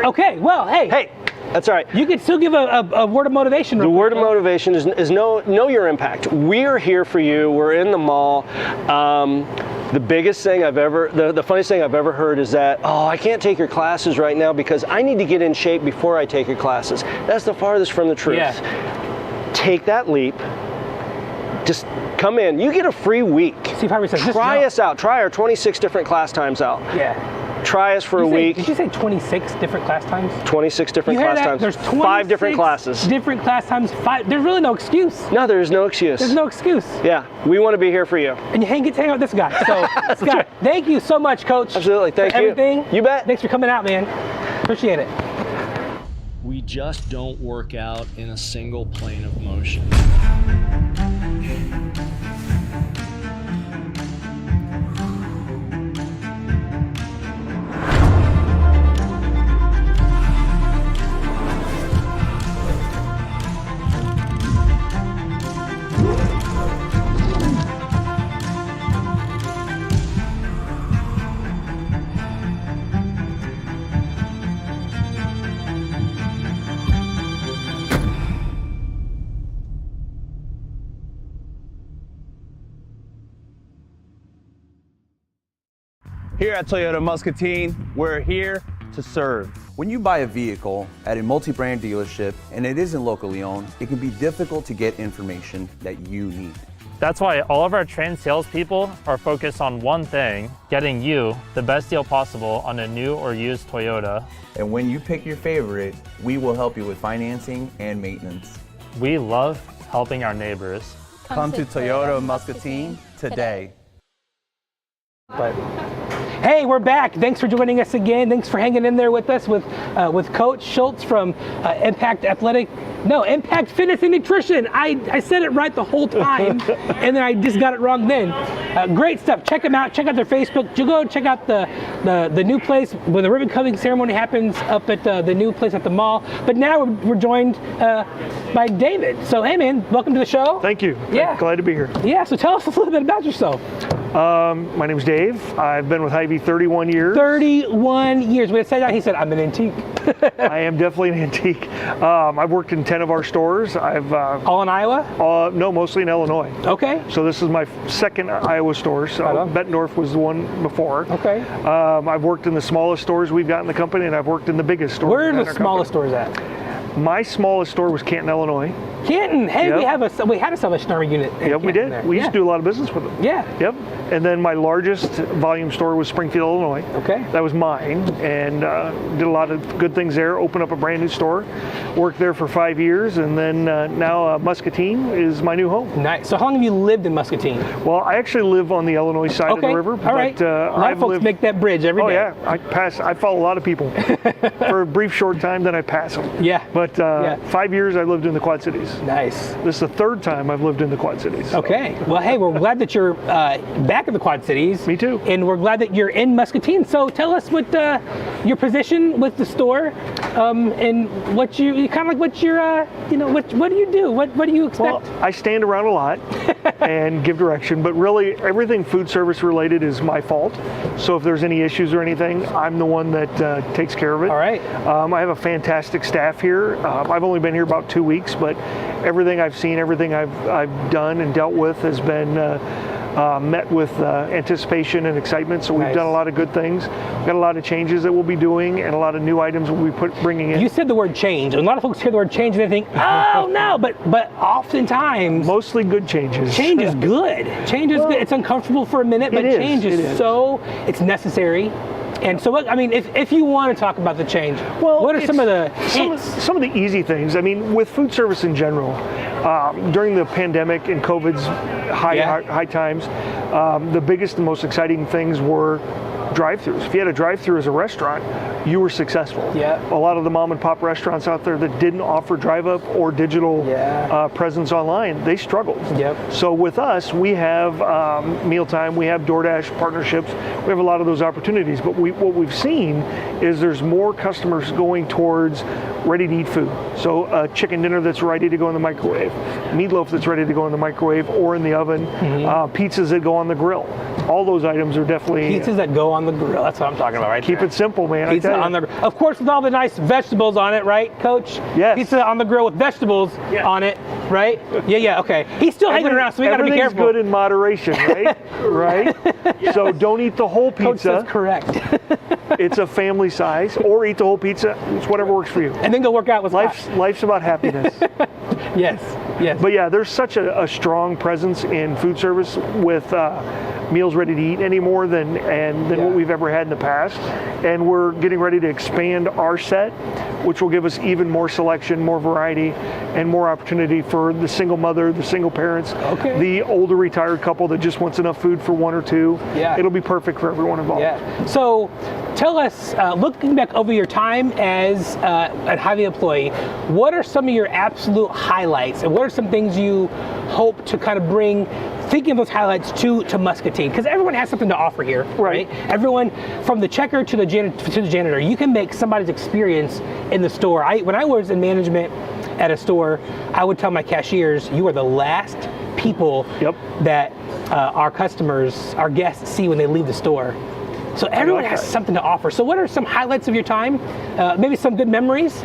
Okay. Well, hey, that's all right. You could still give a word of motivation. The word of motivation is know your impact. We're here for you. We're in the mall. The biggest thing the funniest thing I've ever heard is that, I can't take your classes right now because I need to get in shape before I take your classes. That's the farthest from the truth. Yeah. Take that leap. Just come in. You get a free week. Try us out. Try our 26 different class times out. Yeah. Try us for a week. Did you say 26 different class times? 26 different class times. There's 5 different classes. Different class times. 5. There's really no excuse. No, there is no excuse. There's no excuse. Yeah, we want to be here for you. And you get to hang out with this guy. So, Scott, thank you so much, Coach. Absolutely, thank you. Everything. You bet. Thanks for coming out, man. Appreciate it. We just don't work out in a single plane of motion. Here at Toyota Muscatine, we're here to serve. When you buy a vehicle at a multi-brand dealership and it isn't locally owned, it can be difficult to get information that you need. That's why all of our trained salespeople are focused on one thing, getting you the best deal possible on a new or used Toyota. And when you pick your favorite, we will help you with financing and maintenance. We love helping our neighbors. Come to Toyota Muscatine today. Hey, we're back. Thanks for joining us again. Thanks for hanging in there with us with Coach Schultz from Impact Fitness and Nutrition. I said it right the whole time, and then I just got it wrong then. Great stuff. Check them out. Check out their Facebook. You go check out the new place where the ribbon cutting ceremony happens up at the new place at the mall. But now we're joined by David. So hey, man, welcome to the show. Thank you. Yeah. Glad to be here. Yeah. So tell us a little bit about yourself. My name's Dave. I've been with Hy-Vee 31 years. 31 years. When it said that, he said, I'm an antique. I am definitely an antique. I've worked in 10 of our stores. All in Iowa? No, mostly in Illinois. Okay. So this is my second Iowa store. So Bettendorf was the one before. Okay. I've worked in the smallest stores we've got in the company, and I've worked in the biggest stores. Where are the smallest stores at? My smallest store was Canton, Illinois. Canton. Hey, we had a Salvation Army unit. Yep, we did. We used to do a lot of business with them. Yeah. Yep. And then my largest volume store was Springfield, Illinois. Okay. That was mine, and did a lot of good things there. Opened up a brand new store, worked there for 5 years, and then now Muscatine is my new home. Nice. So how long have you lived in Muscatine? Well, I actually live on the Illinois side of the river. All right. But, a lot of folks make that bridge every day. Oh yeah, I follow a lot of people for a brief short time, then I pass them. Yeah. But 5 years I lived in the Quad Cities. Nice. This is the third time I've lived in the Quad Cities. Okay. Well, hey, we're glad that you're back in the Quad Cities. Me too. And we're glad that you're in Muscatine. So tell us what your position with the store. and what you kind of like what your what do you do? What do you expect? Well, I stand around a lot and give direction, but really everything food service related is my fault. So if there's any issues or anything, I'm the one that takes care of it. All right. I have a fantastic staff here. I've only been here about 2 weeks, but everything I've seen, everything I've done and dealt with has been met with anticipation and excitement. So we've done a lot of good things. We've got a lot of changes that we'll be doing and a lot of new items we'll be bringing in. You said the word change. A lot of folks hear the word change and they think, oh no, but oftentimes mostly good changes. Change is good. Change is good. It's uncomfortable for a minute, but change is it's necessary. And so, I mean, if you want to talk about the change, what are some of the easy things? I mean, with food service in general, during the pandemic and COVID's high times, the biggest and most exciting things were drive-thrus. If you had a drive-thru as a restaurant, you were successful. Yeah. A lot of the mom and pop restaurants out there that didn't offer drive-up or digital presence online, they struggled. Yep. So with us, we have Mealtime, we have DoorDash partnerships, we have a lot of those opportunities. But what we've seen is there's more customers going towards ready-to-eat food. So a chicken dinner that's ready to go in the microwave, meatloaf that's ready to go in the microwave or in the oven, pizzas that go on the grill. All those items are definitely pizzas that go on the grill. That's what I'm talking about, right? Keep it simple, man. Pizza on the, of course, with all the nice vegetables on it, right, Coach? Yes. Pizza on the grill with vegetables on it, right? Yeah, okay. He's still hanging around, so we got to be careful. Everything's good in moderation, right? Right. So don't eat the whole pizza. Coach says correct. It's a family size, or eat the whole pizza. It's whatever works for you. And then go work out with life's about happiness. Yes. But yeah, there's such a strong presence in food service with meals ready to eat anymore than what we've ever had in the past. And we're getting ready to expand our set, which will give us even more selection, more variety, and more opportunity for the single mother, the single parents, the older retired couple that just wants enough food for one or two. Yeah. It'll be perfect for everyone involved. Yeah. So tell us, looking back over your time as a Hy-Vee employee, what are some of your absolute highlights, and what are some things you hope to kind of bring, thinking of those highlights to Muscatine? Because everyone has something to offer here, right? Everyone, from the checker to the janitor, you can make somebody's experience in the store. When I was in management at a store, I would tell my cashiers, you are the last people that our customers, our guests see when they leave the store. So everyone has something to offer. So what are some highlights of your time? Maybe some good memories?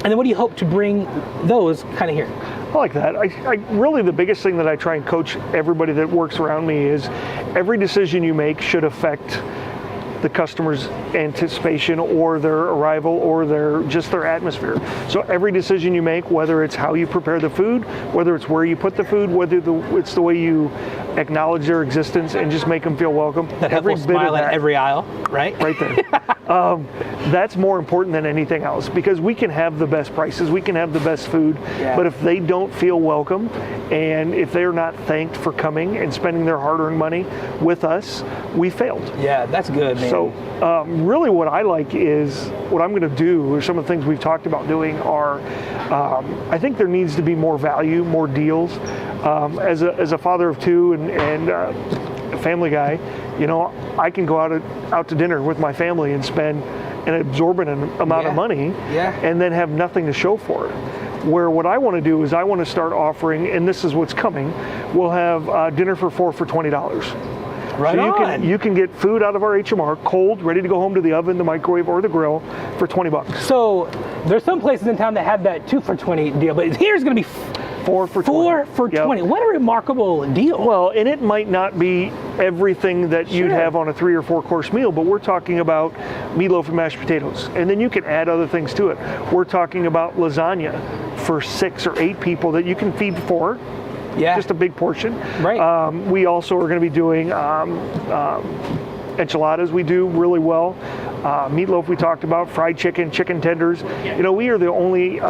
And then what do you hope to bring those kind of here? I like that. I really, the biggest thing that I try and coach everybody that works around me is every decision you make should affect the customer's anticipation or their arrival or their atmosphere. So every decision you make, whether it's how you prepare the food, whether it's where you put the food, whether it's the way you acknowledge their existence and just make them feel welcome. That every bit smile at every aisle, right? Right there. That's more important than anything else, because we can have the best prices, we can have the best food, but if they don't feel welcome and if they're not thanked for coming and spending their hard-earned money with us, we failed. Yeah, that's good, man. So really what I like is what I'm going to do, or some of the things we've talked about doing are, I think there needs to be more value, more deals. As a father of two and a family guy, you know, I can go out to dinner with my family and spend an exorbitant amount of money and then have nothing to show for it. Where what I want to do is I want to start offering, and this is what's coming, we'll have dinner for four for $20. Right so you can get food out of our HMR, cold, ready to go home to the oven, the microwave, or the grill for $20. So there's some places in town that have that 2 for $20 deal, but here's going to be 4 for $20. 4 for $20. What a remarkable deal. Well, and it might not be everything that you'd have on a 3 or 4 course meal, but we're talking about meatloaf and mashed potatoes, and then you can add other things to it. We're talking about lasagna for 6 or 8 people that you can feed 4. Yeah. Just a big portion. Right. We also are going to be doing enchiladas. We do really well. Meatloaf we talked about, fried chicken, chicken tenders. You know, we are the only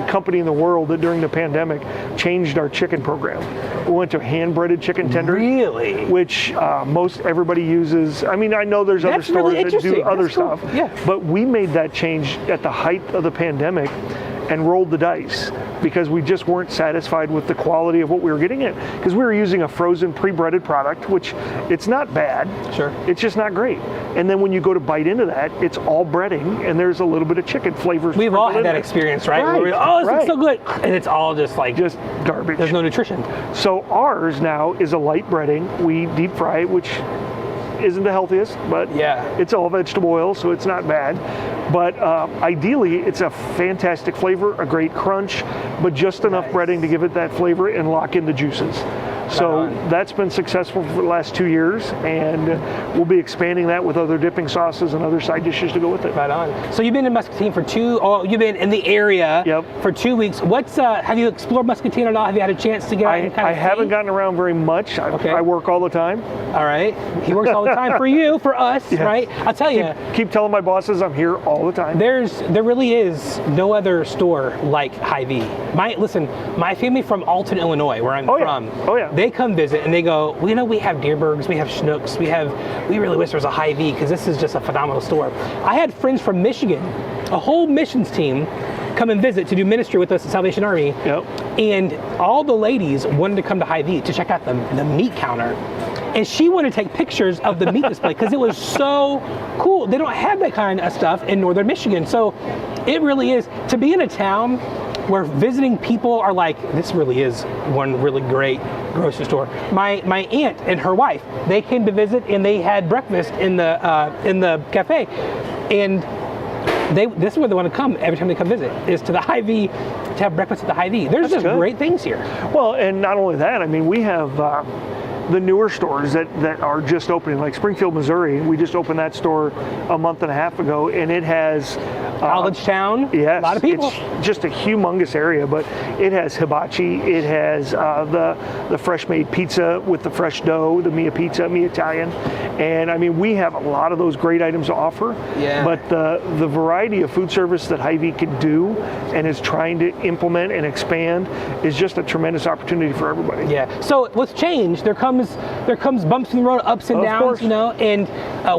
company in the world that during the pandemic changed our chicken program. We went to hand-breaded chicken tenders. Really? Which most everybody uses. I mean, I know there's other stores that do other stuff. Yeah. But we made that change at the height of the pandemic. and rolled the dice because we just weren't satisfied with the quality of what we were getting in, because we were using a frozen pre-breaded product, which it's not bad. Sure. It's just not great. And then when you go to bite into that, it's all breading and there's a little bit of chicken flavors. We've all had that experience, right? Right. Where this is so good, and it's all just like just garbage. There's no nutrition. So ours now is a light breading. We deep fry it, which isn't the healthiest, but yeah, it's all vegetable oil, so it's not bad. But ideally, it's a fantastic flavor, a great crunch, but just enough breading to give it that flavor and lock in the juices. So that's been successful for the last 2 years, and we'll be expanding that with other dipping sauces and other side dishes to go with it. Right on. So you've been in Muscatine for you've been in the area for 2 weeks. Have you explored Muscatine at all? Have you had a chance to get out and kind of I haven't gotten around very much. I work all the time. All right. He works all the time for you, for us, right? I'll tell you. Keep telling my bosses I'm here all the time. There really is no other store like Hy-Vee. My family from Alton, Illinois, where I'm from. Oh yeah. They come visit and they go, well, you know, we have Deerbergs, we have Schnucks, we really wish there was a Hy-Vee because this is just a phenomenal store. I had friends from Michigan, a whole missions team, come and visit to do ministry with us at Salvation Army. Yep. And all the ladies wanted to come to Hy-Vee to check out the meat counter. And she wanted to take pictures of the meat display because it was so cool. They don't have that kind of stuff in northern Michigan. So it really is, to be in a town where visiting people are like, this really is one really great grocery store. My aunt and her wife, they came to visit and they had breakfast in the cafe, and this is where they want to come every time they come visit, is to the Hy-Vee, to have breakfast at the Hy-Vee. There's just great things here. Well, and not only that, I mean, we have the newer stores that are just opening, like Springfield, Missouri. We just opened that store a month and a half ago, and it has college town. Yes, a lot of people. It's just a humongous area, but it has hibachi. It has the fresh made pizza with the fresh dough, the Mia Pizza, Mia Italian, and I mean, we have a lot of those great items to offer. Yeah. But the variety of food service that Hy-Vee can do and is trying to implement and expand is just a tremendous opportunity for everybody. Yeah. So with change, there comes bumps in the road, ups and downs, course. you know. And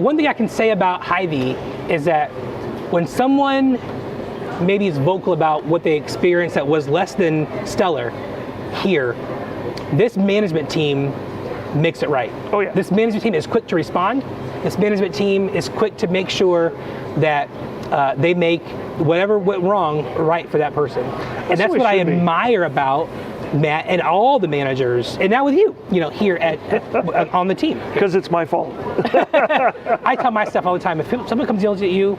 one thing I can say about Hy-Vee is that when someone maybe is vocal about what they experienced that was less than stellar here, this management team makes it right. Oh yeah. This management team is quick to respond. This management team is quick to make sure that they make whatever went wrong right for that person. And that's what I admire about Matt and all the managers, and now with you, here on the team. Because it's my fault. I tell my staff all the time, if someone comes yelling at you,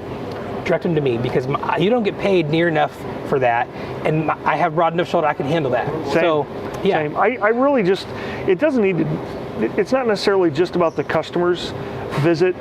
direct them to me, because you don't get paid near enough for that, and I have broad enough shoulder I can handle that. Same. So, yeah. Same. I really just, it doesn't need to, it's not necessarily just about the customers visit.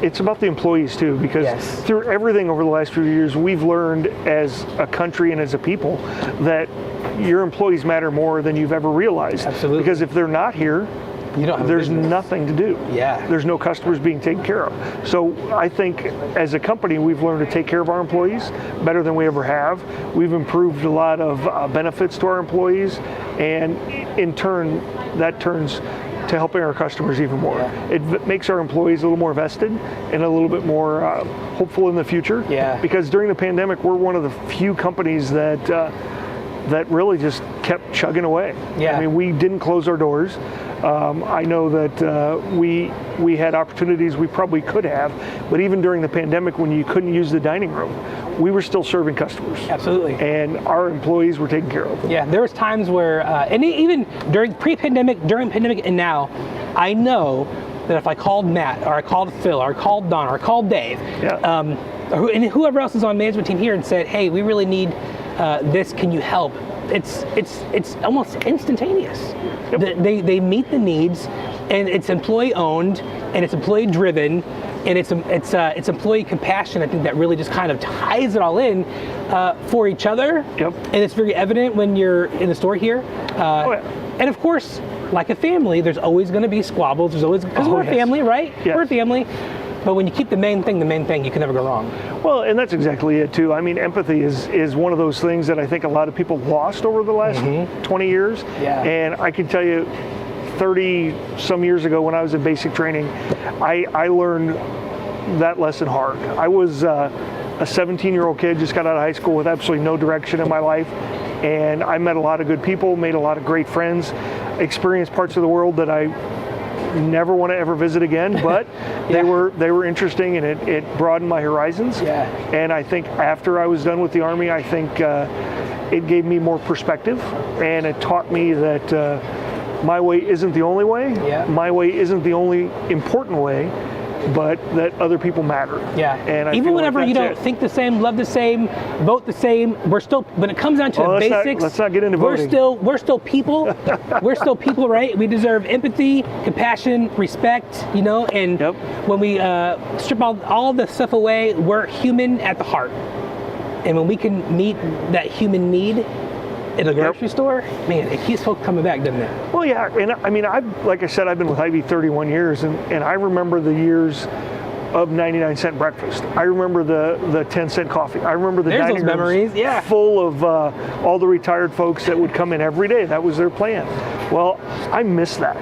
It's about the employees too, because through everything over the last few years, we've learned as a country and as a people that your employees matter more than you've ever realized. Absolutely. Because if they're not here, there's nothing to do. Yeah. There's no customers being taken care of. So I think as a company, we've learned to take care of our employees better than we ever have. We've improved a lot of benefits to our employees, and in turn, that turns to helping our customers even more. Yeah. It makes our employees a little more vested and a little bit more hopeful in the future. Yeah. Because during the pandemic, we're one of the few companies that really just kept chugging away. Yeah. I mean, we didn't close our doors. I know that we had opportunities we probably could have, but even during the pandemic, when you couldn't use the dining room, we were still serving customers. Absolutely. And our employees were taken care of. Yeah, there was times where, and even during pre-pandemic, during pandemic, and now, I know that if I called Matt, or I called Phil, or I called Don, or I called Dave, and whoever else is on management team here, and said, hey, we really need this, can you help? It's almost instantaneous. Yep. They meet the needs, and it's employee owned, and it's employee driven, and it's employee compassion. I think that really just kind of ties it all in for each other. Yep. And it's very evident when you're in the store here. And of course, like a family, there's always going to be squabbles. There's always, because we're a family, right? Yes. We're a family. But when you keep the main thing, you can never go wrong. Well, and that's exactly it too. I mean, empathy is one of those things that I think a lot of people lost over the last 20 years. Yeah. And I can tell you, 30 some years ago when I was in basic training, I learned that lesson hard. I was a 17-year-old kid, just got out of high school with absolutely no direction in my life. And I met a lot of good people, made a lot of great friends, experienced parts of the world that I never want to ever visit again, but they were interesting, and it broadened my horizons. Yeah. And I think after I was done with the Army, I think it gave me more perspective, and it taught me that my way isn't the only way. Yeah. My way isn't the only important way, but that other people matter. Yeah. And even whenever you don't think the same, love the same, vote the same, we're still, when it comes down to the basics, let's not get into voting. We're still people. We're still people, right? We deserve empathy, compassion, respect, you know, and when we strip all the stuff away, we're human at the heart. And when we can meet that human need in a grocery store, man, it keeps folks coming back, doesn't it? Well, yeah, and I mean, like I said, I've been with Hy-Vee 31 years, and I remember the years of 99-cent breakfast. I remember the 10-cent coffee. I remember the dining rooms full of all the retired folks that would come in every day. That was their plan. Well, I miss that.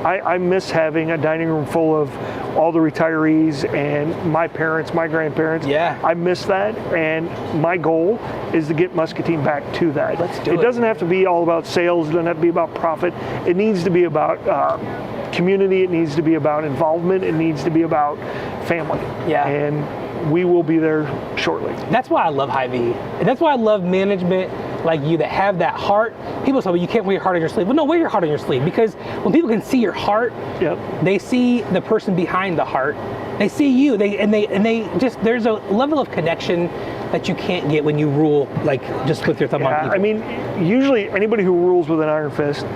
I miss having a dining room full of all the retirees and my parents, my grandparents. Yeah. I miss that, and my goal is to get Muscatine back to that. Let's do it. It doesn't have to be all about sales. It doesn't have to be about profit. It needs to be about community. It needs to be about involvement. It needs to be about family. Yeah. And we will be there shortly. That's why I love Hy-Vee. And that's why I love management like you that have that heart. People say, well, you can't wear your heart on your sleeve. Well, no, wear your heart on your sleeve, because when people can see your heart, they see the person behind the heart. They see you. They just, there's a level of connection that you can't get when you rule, like, just with your thumb on people. I mean, usually anybody who rules with an iron fist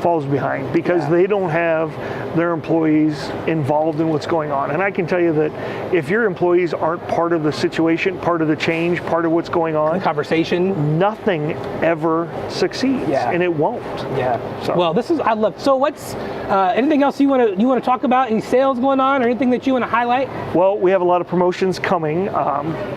falls behind because they don't have their employees involved in what's going on. And I can tell you that if your employees aren't part of the situation, part of the change, part of what's going on, the conversation, nothing ever succeeds, and it won't. Yeah. So. Well, I love. So, what's anything else you want to talk about? Any sales going on, or anything that you want to highlight? Well, we have a lot of promotions coming.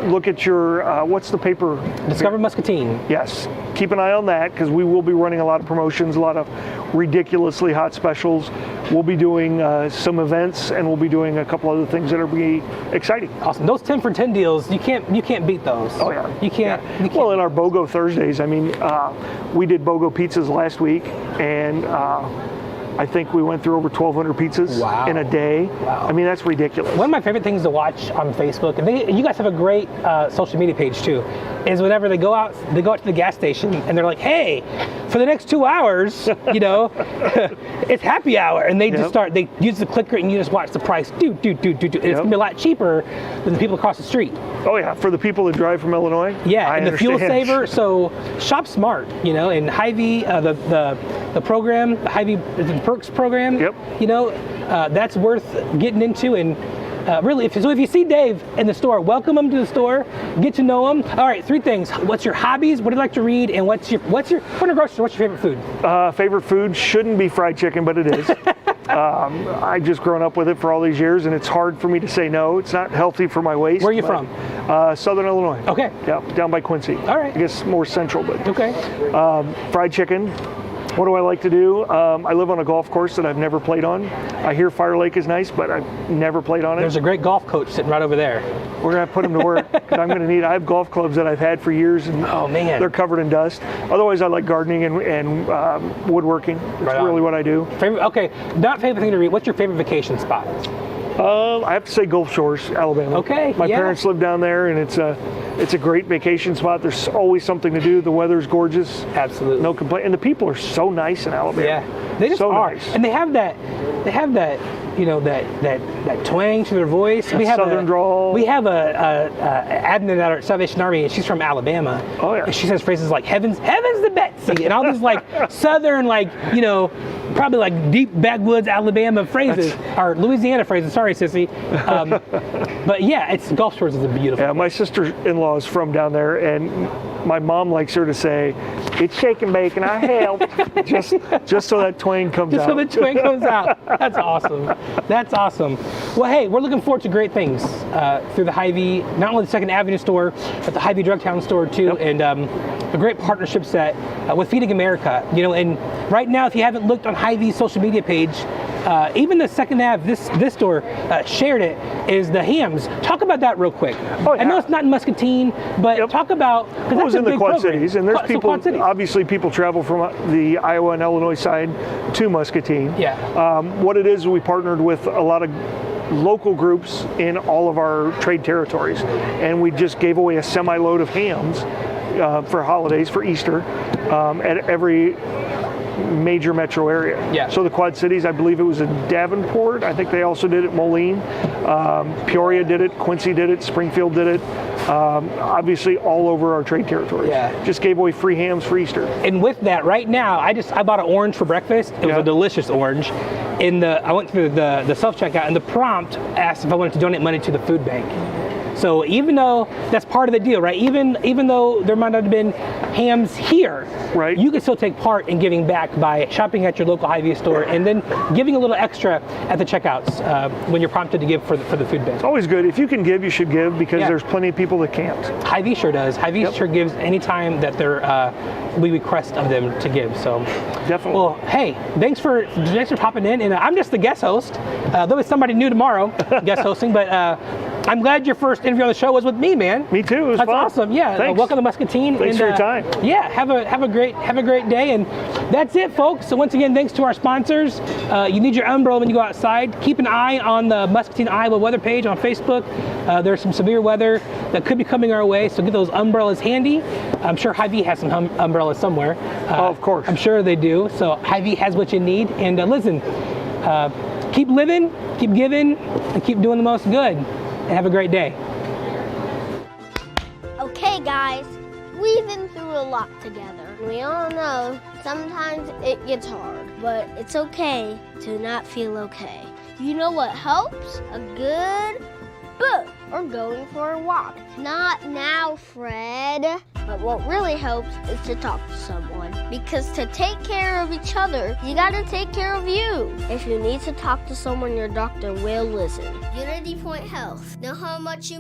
Look at your what's the paper? Discover Muscatine. Yes. Keep an eye on that, because we will be running a lot of promotions, a lot of ridiculously hot specials. We'll be doing some events, and we'll be doing a couple other things that'll be exciting. Awesome. Those 10 for 10 deals, you can't beat those. Oh yeah. You can't. Well, in our BOGO Thursdays, I mean, we did BOGO pizzas last week, and I think we went through over 1,200 pizzas in a day. Wow. I mean, that's ridiculous. One of my favorite things to watch on Facebook, and you guys have a great social media page too, is whenever they go out to the gas station and they're like, hey, for the next 2 hours, you know, it's happy hour. And they just they use the clicker, and you just watch the price. And it's gonna be a lot cheaper than the people across the street. Oh yeah, for the people that drive from Illinois. Yeah, and the fuel saver, so shop smart, you know, and Hy-Vee, the program, the Hy-Vee Perks program, you know, that's worth getting into. And really, if you see Dave in the store, welcome him to the store, get to know him. All right, 3 things. What's your hobbies? What do you like to read? And what's your favorite food? Favorite food shouldn't be fried chicken, but it is. I've just grown up with it for all these years, and it's hard for me to say no. It's not healthy for my waist. Where are you from? Southern Illinois. Okay. Yeah, down by Quincy. All right. I guess more central, but. Okay. Fried chicken. What do I like to do? I live on a golf course that I've never played on. I hear Fire Lake is nice, but I've never played on it. There's a great golf coach sitting right over there. We're gonna have to put him to work, because I'm gonna need. I have golf clubs that I've had for years, and they're covered in dust. Otherwise, I like gardening and woodworking. That's really what I do. Not favorite thing to read. What's your favorite vacation spot? I have to say Gulf Shores, Alabama. Okay. My parents live down there, and it's a great vacation spot. There's always something to do. The weather's gorgeous. Absolutely. No complaint. And the people are so nice in Alabama. Yeah. They just are. Nice. And they have that, you know, that twang to their voice. We have Southern drawl. We have a admin at our Salvation Army, and she's from Alabama. Oh yeah. And she says phrases like "Heaven's the Betsy," and all these like Southern, like, you know, probably like deep backwoods Alabama phrases, or Louisiana phrases. Sorry, sissy. But yeah, Gulf Shores is a beautiful. Yeah, my sister-in-law is from down there, and my mom likes her to say, "It's shake and bake, and I helped," just so that twang comes out. Just so the twang comes out. That's awesome. That's awesome. Well, hey, we're looking forward to great things through the Hy-Vee, not only the 2nd Avenue store, but the Hy-Vee Drugtown store too, and a great partnerships with Feeding America. You know, and right now, if you haven't looked on Hy-Vee's social media page, even the second half, this store shared it, is the hams. Talk about that real quick. Oh, yeah. I know it's not in Muscatine, but talk about, because Well, it was that's in a the big Quad program. Cities, and there's So people, Quad Cities. obviously people travel from the Iowa and Illinois side to Muscatine. Yeah. What it is, we partnered with a lot of local groups in all of our trade territories, and we just gave away a semi-load of hams for holidays, for Easter, at every major metro area. Yeah. So the Quad Cities, I believe it was in Davenport. I think they also did it, Moline. Peoria did it, Quincy did it, Springfield did it. Obviously all over our trade territories. Yeah. Just gave away free hams for Easter. And with that, right now, I bought an orange for breakfast. It was a delicious orange. I went through the self-checkout, and the prompt asked if I wanted to donate money to the food bank. So even though that's part of the deal, right? Even though there might not have been hams here, right? You can still take part in giving back by shopping at your local Hy-Vee store and then giving a little extra at the checkouts when you're prompted to give for the food bank. It's always good. If you can give, you should give, because there's plenty of people that can't. Hy-Vee sure does. Hy-Vee sure gives anytime that we request of them to give. So definitely. Well, hey, thanks for popping in. And I'm just the guest host. There'll be somebody new tomorrow guest hosting, but I'm glad your first interview on the show was with me, man. Me too. It was That's fun. awesome. Yeah. Thanks. Welcome to Muscatine. Thanks for your time. Yeah. Have a great day. And that's it, folks. So once again, thanks to our sponsors. You need your umbrella when you go outside. Keep an eye on the Muscatine, Iowa weather page on Facebook. There's some severe weather that could be coming our way, so get those umbrellas handy. I'm sure Hy-Vee has some umbrellas somewhere. Of course. I'm sure they do. So Hy-Vee has what you need. And listen, keep living, keep giving, and keep doing the most good. And have a great day. Okay, guys, we've been through a lot together. We all know sometimes it gets hard, but it's okay to not feel okay. You know what helps? A good book or going for a walk. Not now, Fred. But what really helps is to talk to someone. Because to take care of each other, you gotta take care of you. If you need to talk to someone, your doctor will listen. Unity Point Health. Know how much you